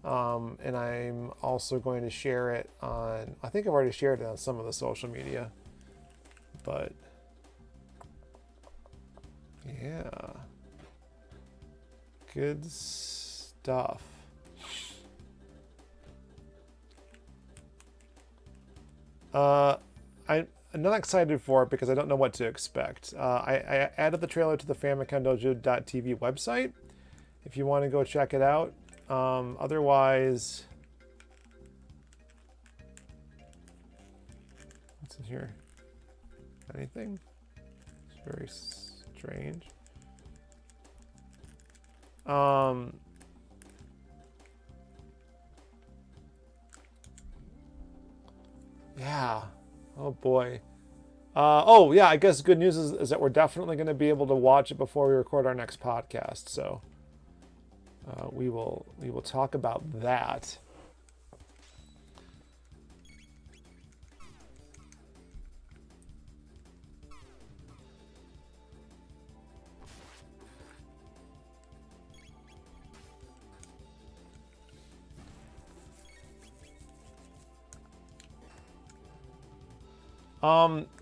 And I'm also going to share it on, I think I've already shared it on some of the social media, but yeah, good stuff. I'm not excited for it because I don't know what to expect. I added the trailer to the Famicom Dojo.tv website if you want to go check it out. Otherwise, what's in here? Anything? It's very strange. Yeah. Oh boy. Oh yeah, I guess good news is that we're definitely going to be able to watch it before we record our next podcast. So we will talk about that.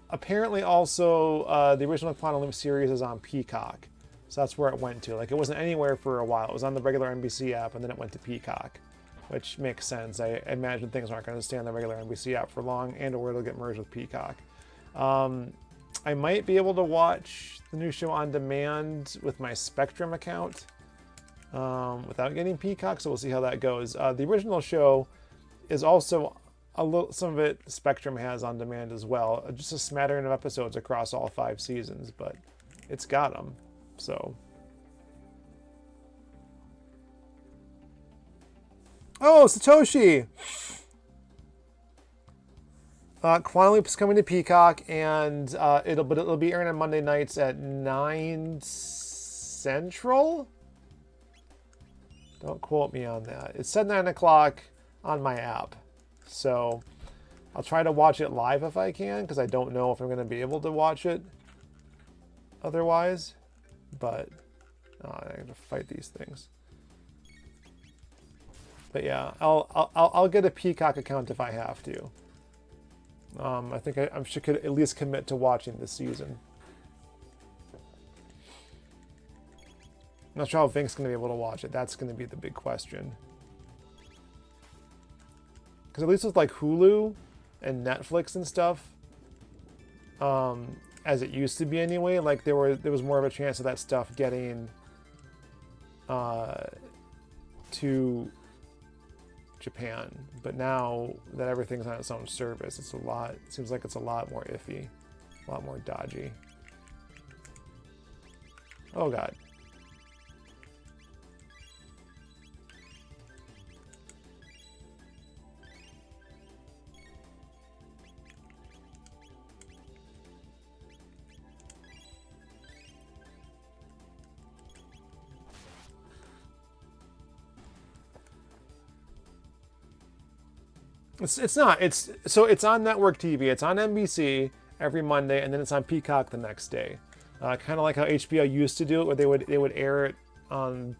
Apparently also the original Quantum Leap series is on Peacock. So that's where it went to. Like, it wasn't anywhere for a while. It was on the regular NBC app, and then it went to Peacock, which makes sense. I imagine things aren't going to stay on the regular NBC app for long, and or it'll get merged with Peacock. I might be able to watch the new show on demand with my Spectrum account without getting Peacock, so we'll see how that goes. The original show is also some of it Spectrum has on demand as well. Just a smattering of episodes across all 5 seasons, but it's got them. So, oh, Satoshi! Quantum Leap is coming to Peacock, and it'll be airing on Monday nights at 9 Central. Don't quote me on that. It said 9 o'clock on my app, so I'll try to watch it live if I can, because I don't know if I'm going to be able to watch it otherwise. But I have to fight these things. But yeah, I'll get a Peacock account if I have to. I think I should at least commit to watching this season. I'm not sure how Vink's going to be able to watch it. That's going to be the big question. Because at least with like Hulu and Netflix and stuff, as it used to be anyway, like there was more of a chance of that stuff getting to Japan. But now that everything's on its own service, it seems like it's a lot more iffy, a lot more dodgy. Oh god. It's not. It's on network TV. It's on NBC every Monday, and then it's on Peacock the next day. Kind of like how HBO used to do it, where they would air it on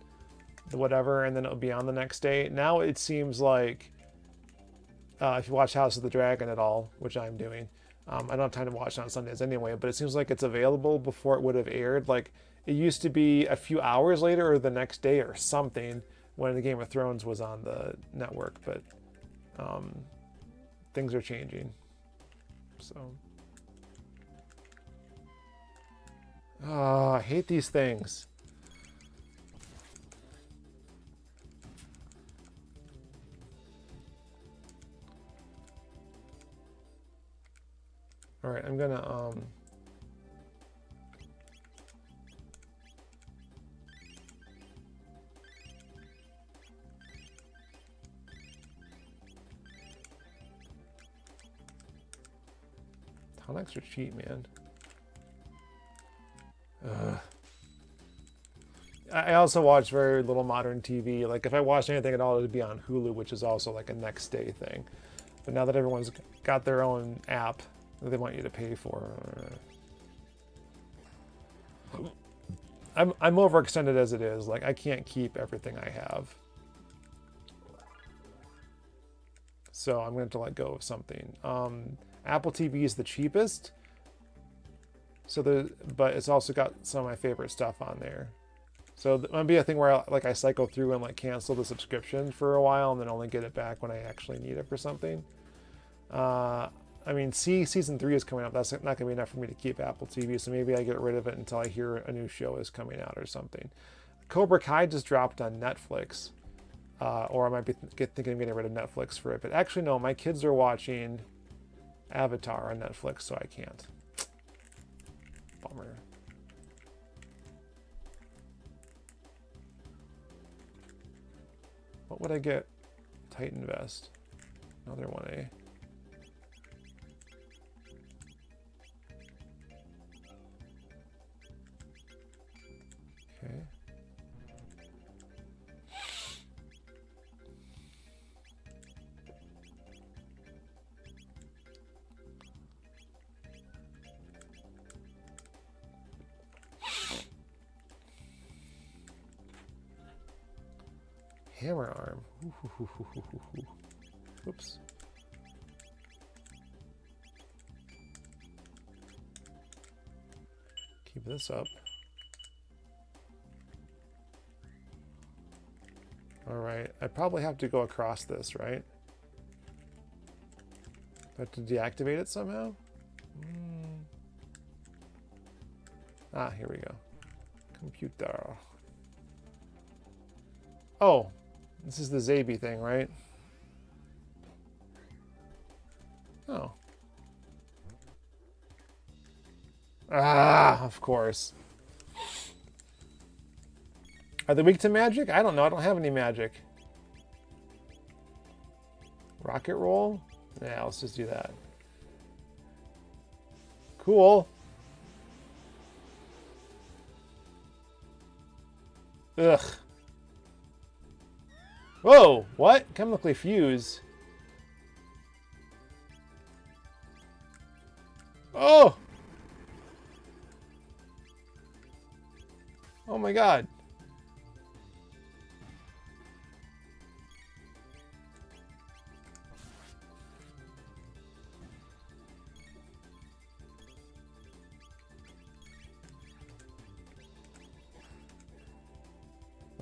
the whatever, and then it would be on the next day. Now it seems like if you watch House of the Dragon at all, which I'm doing, I don't have time to watch it on Sundays anyway. But it seems like it's available before it would have aired. Like it used to be a few hours later or the next day or something when the Game of Thrones was on the network, but. Things are changing, so I hate these things. All right, I'm gonna Tonics are cheap, man. Ugh. I also watch very little modern TV. Like if I watched anything at all, it would be on Hulu, which is also like a next day thing. But now that everyone's got their own app that they want you to pay for, I'm overextended as it is. Like I can't keep everything I have, so I'm going to have to let go of something. Apple TV is the cheapest, so but it's also got some of my favorite stuff on there. So it might be a thing where I cycle through and like cancel the subscription for a while and then only get it back when I actually need it for something. I mean, season 3 is coming up. That's not going to be enough for me to keep Apple TV, so maybe I get rid of it until I hear a new show is coming out or something. Cobra Kai just dropped on Netflix, or I might be thinking of getting rid of Netflix for it. But actually, no, my kids are watching Avatar on Netflix, so I can't. Bummer. What would I get? Titan Vest. Another 1A. Okay. Hammer arm. Oops. Keep this up. All right, I probably have to go across this, right? I have to deactivate it somehow? Ah, here we go. Computer. Oh, this is the Zaby thing, right? Oh. Ah, of course. Are they weak to magic? I don't know. I don't have any magic. Rocket roll? Yeah, let's just do that. Cool. Ugh. Whoa, what? Chemically fuse. Oh! Oh my god.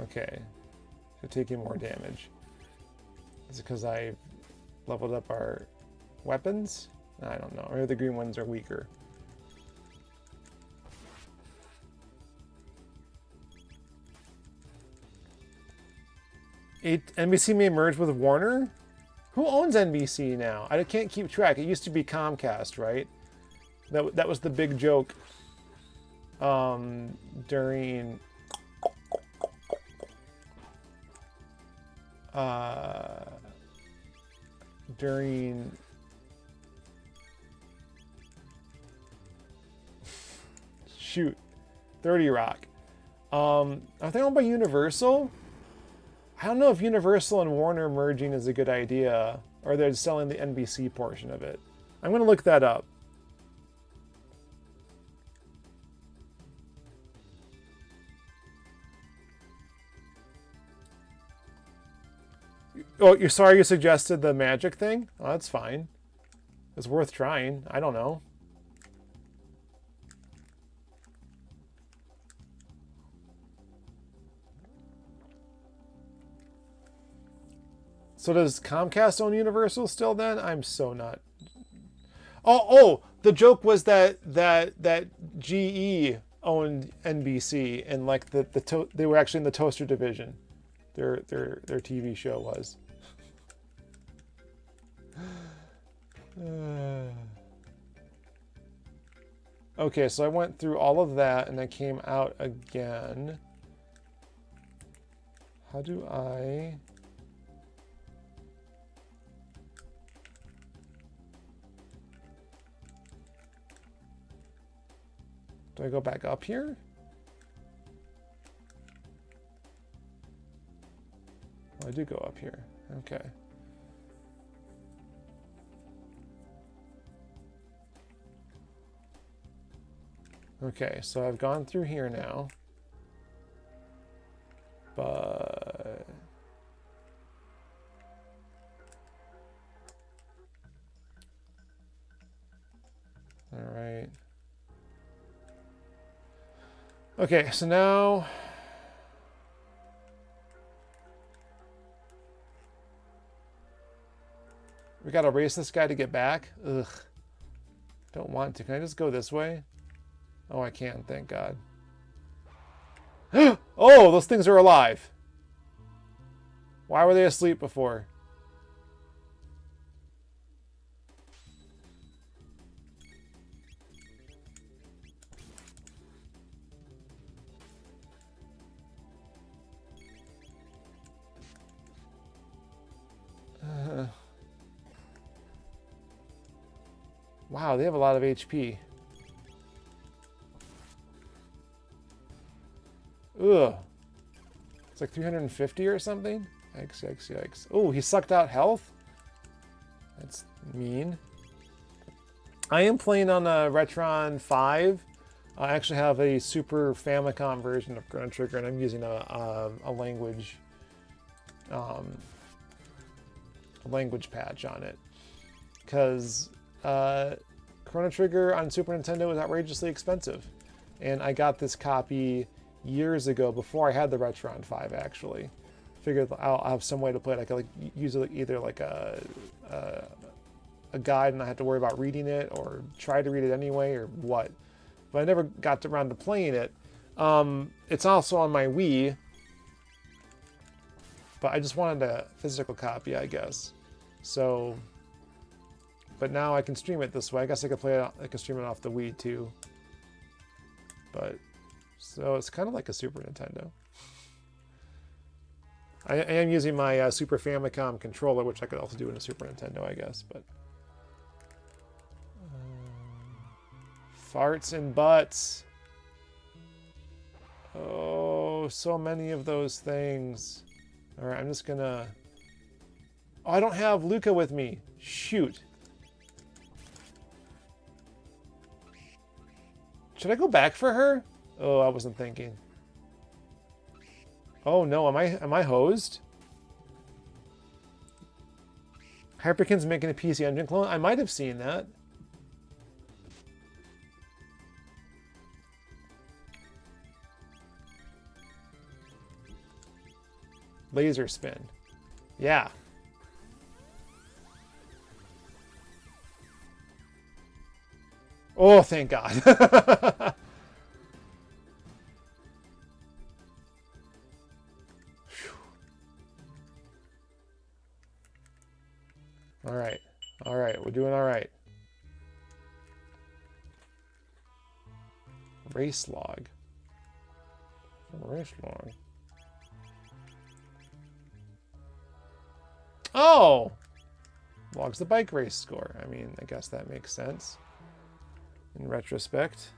Okay. They're taking more damage. Is it because I leveled up our weapons? I don't know. Maybe the green ones are weaker. NBC may merge with Warner? Who owns NBC now? I can't keep track. It used to be Comcast, right? That was the big joke during shoot, 30 Rock. Are they owned by Universal? I don't know if Universal and Warner merging is a good idea, or they're selling the NBC portion of it. I'm going to look that up. Oh, you're sorry you suggested the magic thing? Oh, that's fine. It's worth trying. I don't know. So does Comcast own Universal still then? I'm so not. Oh, the joke was that GE owned NBC and like they were actually in the toaster division. Their TV show was. Okay, so I went through all of that and I came out again. How do I... Do I go back up here? Oh, I do go up here. Okay. Okay, so I've gone through here now. But... All right. Okay, so now... We gotta race this guy to get back? Ugh. Don't want to. Can I just go this way? Oh, I can, thank God. Oh, those things are alive. Why were they asleep before? Wow, they have a lot of HP. Ugh. It's like 350 or something? Yikes, yikes, yikes. Oh, he sucked out health? That's mean. I am playing on a Retron 5. I actually have a Super Famicom version of Chrono Trigger, and I'm using a language patch on it. Because Chrono Trigger on Super Nintendo is outrageously expensive. And I got this copy years ago, before I had the Retron 5, actually. Figured I'll have some way to play it. I could use it either like a guide and I had to worry about reading it, or try to read it anyway, or what. But I never got around to playing it. It's also on my Wii, but I just wanted a physical copy, I guess. So, but now I can stream it this way. I guess I could play it. I can stream it off the Wii too. But so it's kind of like a Super Nintendo. I am using my Super Famicom controller, which I could also do in a Super Nintendo, I guess. But farts and butts. Oh, so many of those things. All right, I'm just gonna... Oh, I don't have Luca with me. Shoot. Should I go back for her? Oh, I wasn't thinking. Oh no, am I hosed? Hyperkin's making a PC Engine clone? I might have seen that. Laser spin. Yeah. Oh, thank God. All right, we're doing all right. Race log. Race log. Oh! Logs the bike race score. I mean, I guess that makes sense in retrospect.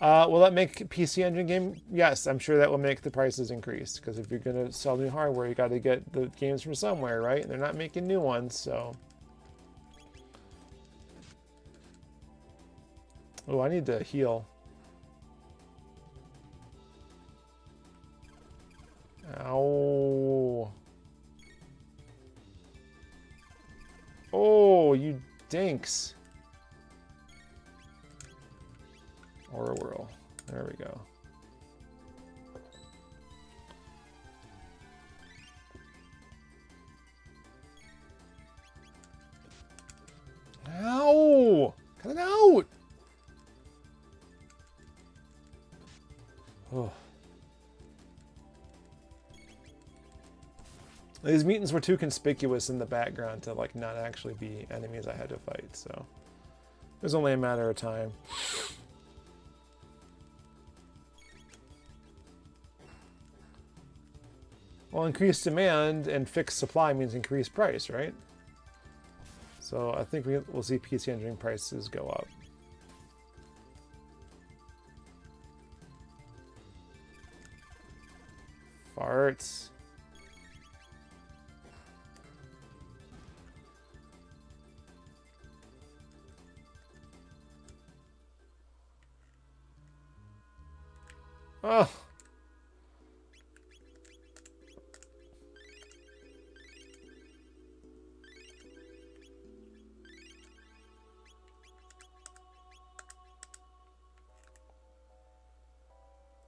Will that make PC Engine game? Yes, I'm sure that will make the prices increase, because if you're going to sell new hardware, you got to get the games from somewhere, right? And they're not making new ones, so. Oh, I need to heal. Ow. Oh, you dinks. Aura Whirl. There we go. Ow! Cut it out! Oh. These mutants were too conspicuous in the background to like not actually be enemies I had to fight, so was only a matter of time. Well, increased demand and fixed supply means increased price, right? So I think we'll see PC Engine prices go up. Farts. Oh.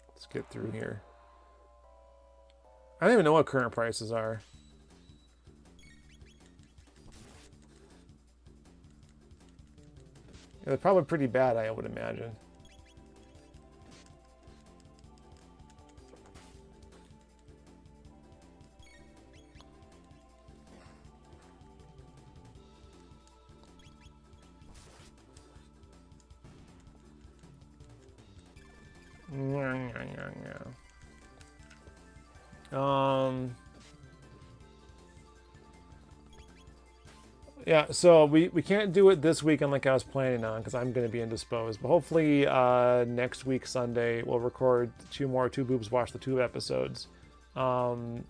Let's get through here. I don't even know what current prices are. They're probably pretty bad, I would imagine. Yeah, so we can't do it this weekend like I was planning on because I'm going to be indisposed. But hopefully next week, Sunday, we'll record two Boobs Watch the Tube episodes. And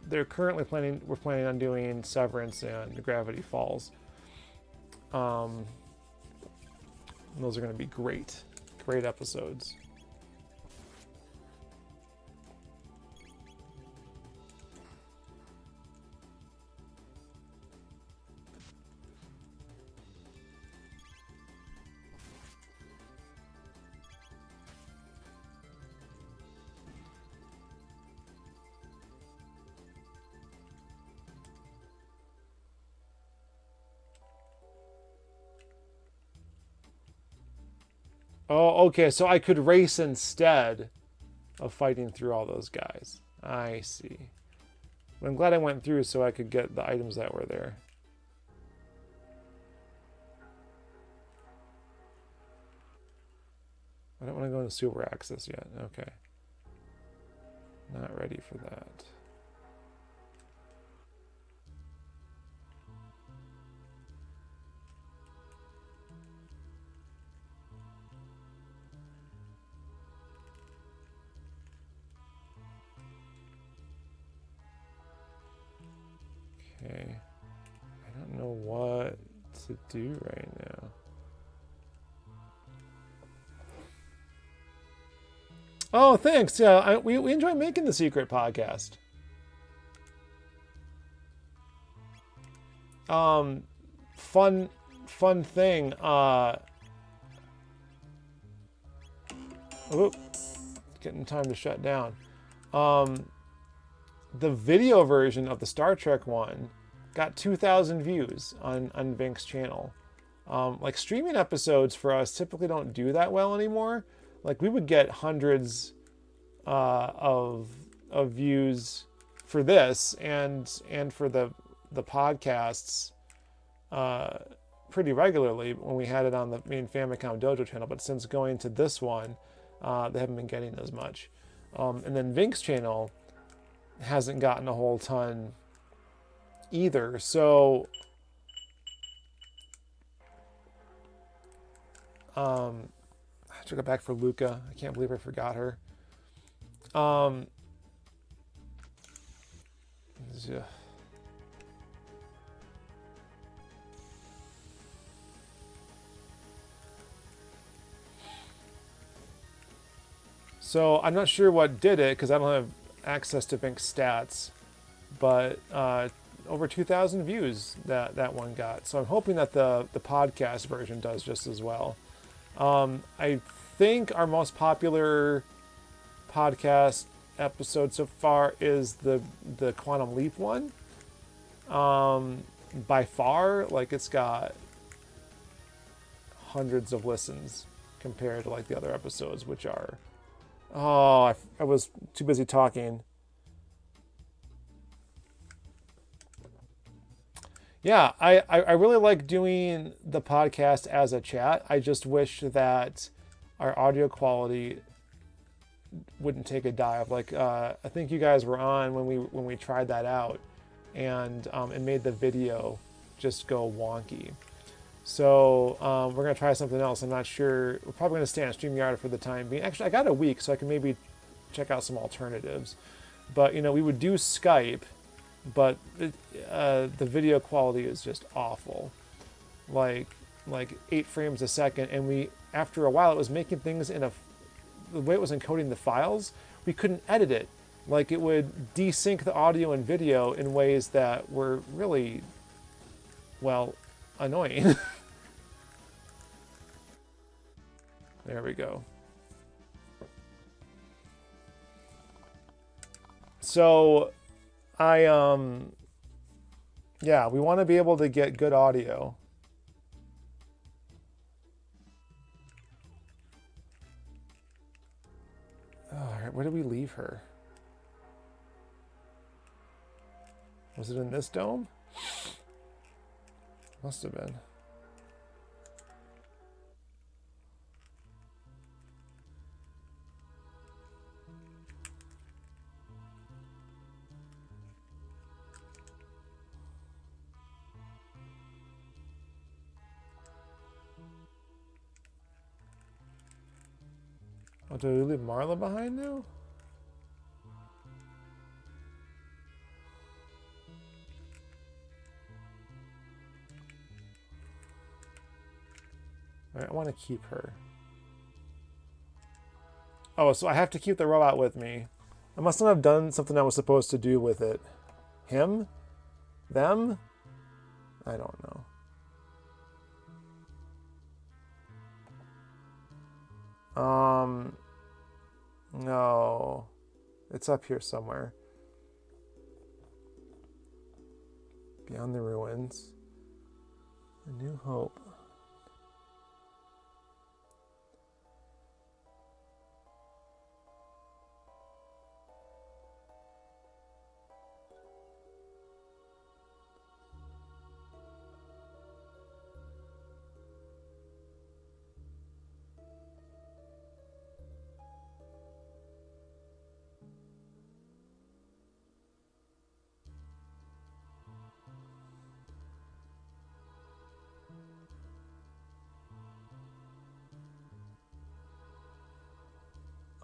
we're planning on doing Severance and Gravity Falls. Those are going to be great episodes. Oh, okay, so I could race instead of fighting through all those guys. I see. But I'm glad I went through so I could get the items that were there. I don't want to go into Super Access yet. Okay. Not ready for that. Okay, I don't know what to do right now. Oh, thanks. Yeah, we enjoy making the secret podcast. Fun thing. Getting time to shut down. The video version of the Star Trek one got 2,000 views on Vinnk's channel. Like streaming episodes for us typically don't do that well anymore. Like we would get hundreds of views for this and for the podcasts pretty regularly when we had it on the main Famicom Dojo channel. But since going to this one, they haven't been getting as much. And then Vinnk's channel hasn't gotten a whole ton either. So I have to go back for Luca. I can't believe I forgot her. Yeah. So I'm not sure what did it because I don't have access to Vinnk stats, but over 2,000 views that one got. So I'm hoping that the podcast version does just as well. I think our most popular podcast episode so far is the Quantum Leap one. By far, like it's got hundreds of listens compared to like the other episodes, which are I was too busy talking. Yeah, I really like doing the podcast as a chat. I just wish that our audio quality wouldn't take a dive. Like I think you guys were on when we tried that out, and it made the video just go wonky. So we're gonna try something else. I'm not sure. We're probably gonna stay on StreamYard for the time being. Actually, I got a week, so I can maybe check out some alternatives. But you know, we would do Skype, but the video quality is just awful, like 8 frames a second, and we after a while it was making things in the way it was encoding the files, we couldn't edit it. Like it would desync the audio and video in ways that were really, well, annoying. There we go. So yeah, we want to be able to get good audio. All right, where did we leave her? Was it in this dome? Must have been. Oh, did we leave Marla behind now? All right, I want to keep her. Oh, so I have to keep the robot with me. I must not have done something I was supposed to do with it. Him? Them? I don't know. No. It's up here somewhere. Beyond the ruins. A New Hope.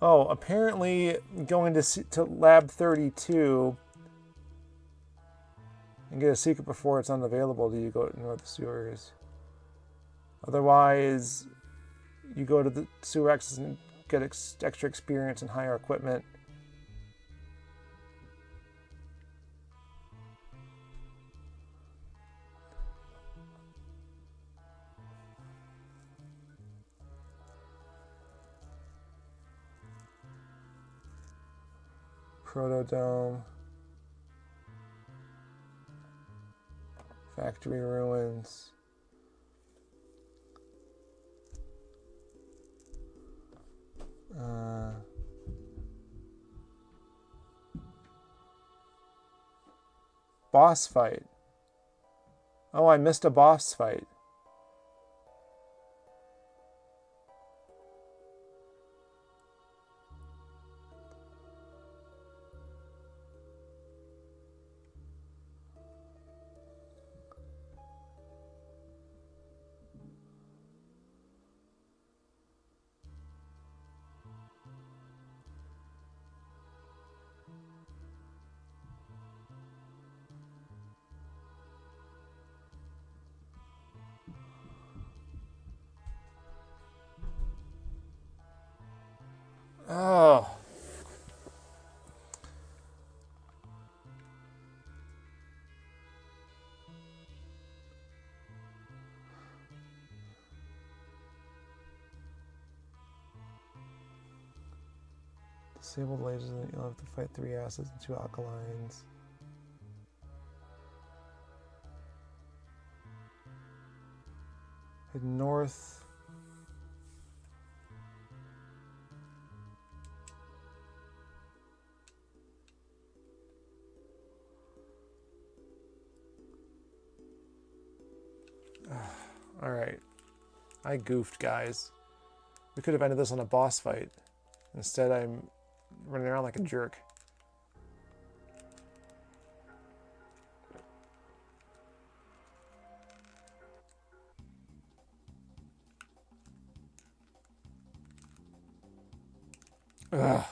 Oh, apparently going to lab 32 and get a secret before it's unavailable do you go to the sewers. Otherwise, you go to the sewer access and get extra experience and higher equipment. Protodome. Factory ruins. Boss fight. Oh, I missed a boss fight. Oh. Disabled lasers, and you'll have to fight 3 acids and 2 alkalines. Head north. All right. I goofed, guys. We could have ended this on a boss fight. Instead, I'm running around like a jerk. Ugh. God,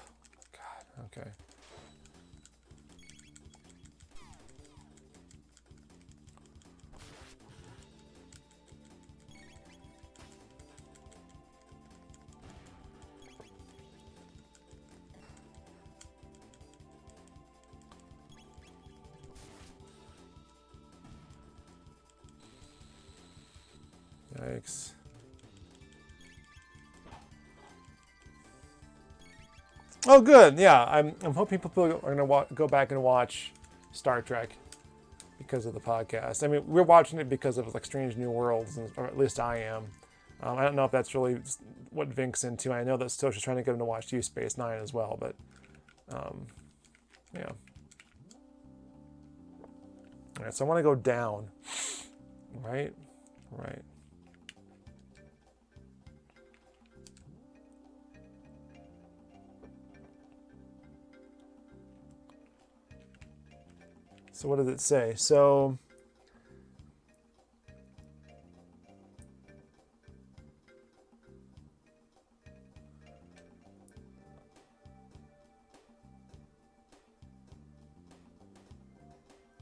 okay. Yikes. Oh, good. Yeah, I'm hoping people are going to go back and watch Star Trek because of the podcast. I mean, we're watching it because of like Strange New Worlds, or at least I am. I don't know if that's really what Vinck's into. I know that Stosha's trying to get him to watch Deep Space Nine as well, but yeah. All right, so I want to go down. Right. So what does it say? So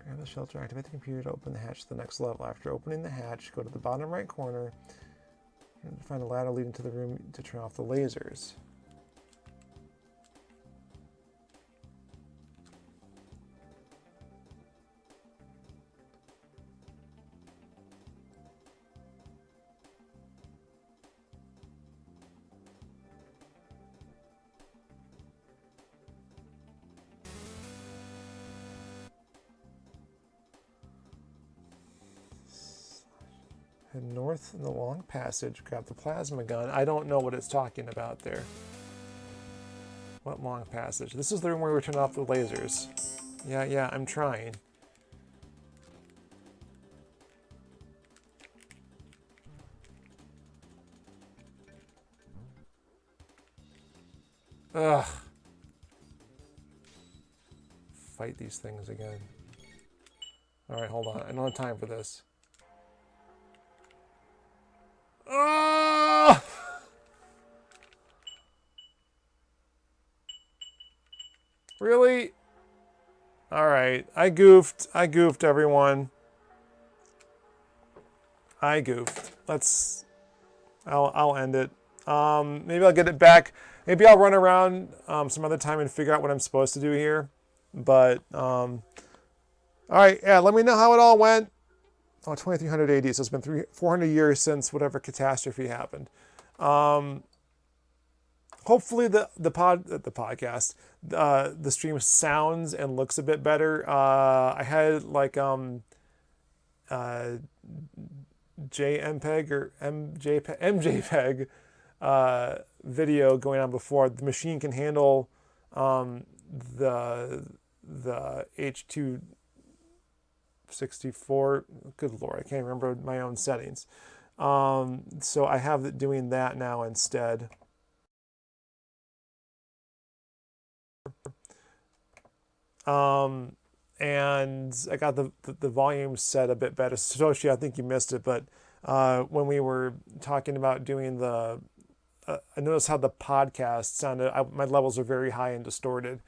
grab the shelter, activate the computer to open the hatch to the next level. After opening the hatch, go to the bottom right corner and find a ladder leading to the room to turn off the lasers. Head north in the long passage, grab the plasma gun. I don't know what it's talking about there. What long passage? This is the room where we turn off the lasers. Yeah, I'm trying. Ugh. Fight these things again. Alright, hold on. I don't have time for this. Oh! Really? Alright. I goofed, everyone. I goofed. I'll end it. Maybe I'll get it back. Maybe I'll run around some other time and figure out what I'm supposed to do here. But, alright, yeah, let me know how it all went. Oh, 2300 AD, so it's been 400 years since whatever catastrophe happened. Hopefully the podcast, the stream sounds and looks a bit better. I had like JMPEG or MJPEG video going on before. The machine can handle the H.264. Good Lord, I can't remember my own settings. So I have it doing that now instead. And I got the volume set a bit better. Satoshi, I think you missed it, but when we were talking about doing the, I noticed how the podcast sounded. My levels are very high and distorted.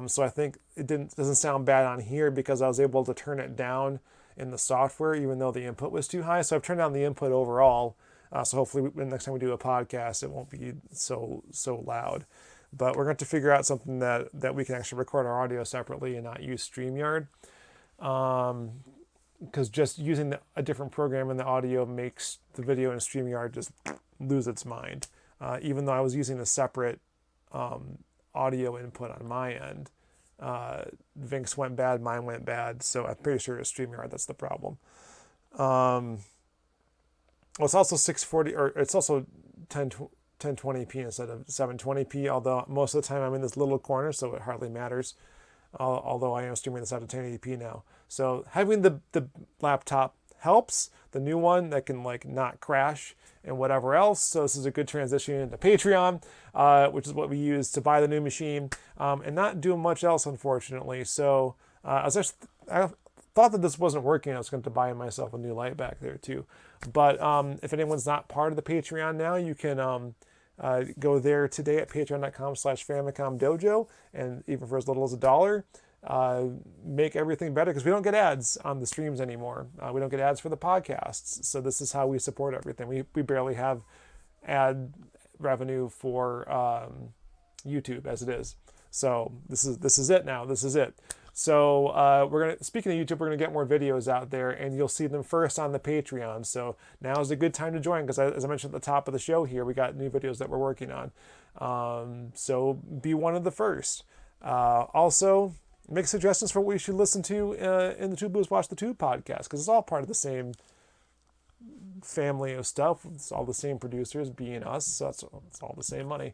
So I think it doesn't sound bad on here because I was able to turn it down in the software, even though the input was too high. So I've turned down the input overall. So hopefully the next time we do a podcast, it won't be so loud. But we're going to figure out something that we can actually record our audio separately and not use StreamYard. Because just using a different program in the audio makes the video in StreamYard just lose its mind. Even though I was using a separate audio input on my end. Vinck's went bad, mine went bad, so I'm pretty sure it's StreamYard that's the problem. Well, it's also 640, or it's also 1020p instead of 720p, although most of the time I'm in this little corner, so it hardly matters. Although I am streaming this out of 1080p now. So having the laptop helps. The new one that can like not crash and whatever else. So this is a good transition into Patreon, which is what we use to buy the new machine, and not do much else, unfortunately. So I thought that this wasn't working. I was going to buy myself a new light back there too. But if anyone's not part of the Patreon now, you can go there today at patreon.com/Famicom Dojo, and even for as little as $1, make everything better, because we don't get ads on the streams anymore. We don't get ads for the podcasts. So this is how we support everything. We barely have ad revenue for YouTube as it is. So this is it now. This is it. So speaking of YouTube, we're gonna get more videos out there, and you'll see them first on the Patreon. So now is a good time to join, because as I mentioned at the top of the show here, we got new videos that we're working on. So be one of the first. Also, make suggestions for what we should listen to in the Two Blues Watch the Tube podcast, because it's all part of the same family of stuff. It's all the same producers, being us, so it's all the same money.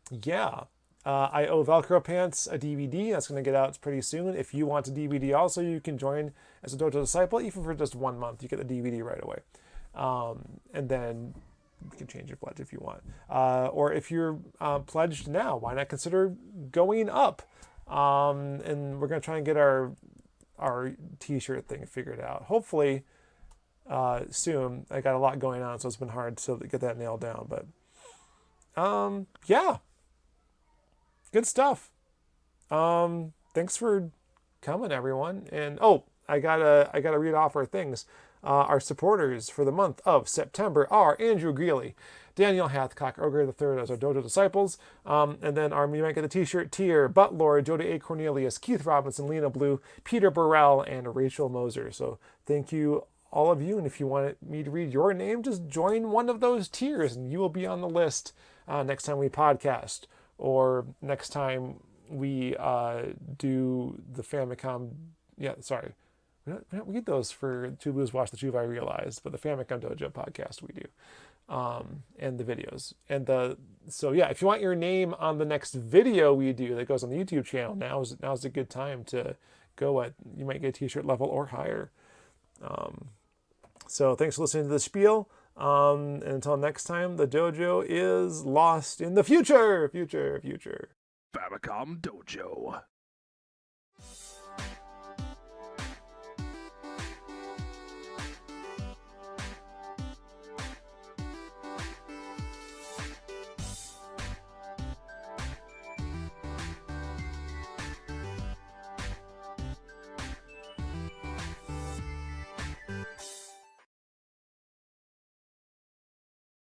Yeah. I owe Velcro Pants a DVD. That's going to get out pretty soon. If you want a DVD also, you can join as a Dojo Disciple, even for just 1 month. You get the DVD right away. And then you can change your pledge if you want. Or if you're pledged now, why not consider going up? And we're going to try and get our t-shirt thing figured out. Hopefully soon. I got a lot going on, so it's been hard to get that nailed down. But yeah. Good stuff. Thanks for coming, everyone. And I gotta read off our things. Our supporters for the month of September are Andrew Greeley, Daniel Hathcock, Ogre III as our Dojo Disciples, and then you might get the t-shirt tier, Buttlord, Jody A. Cornelius, Keith Robinson, Lena Blue, Peter Burrell, and Rachel Moser. So thank you, all of you. And if you want me to read your name, just join one of those tiers, and you will be on the list next time we podcast. Or next time we do the Famicom, sorry. We don't read those for Two Blues Watch the Tube, I realized, but the Famicom Dojo podcast we do. And the videos. So if you want your name on the next video we do that goes on the YouTube channel, now's a good time to go you might get a t-shirt level or higher. So thanks for listening to the spiel. And until next time, the dojo is lost in the future. Famicom Dojo.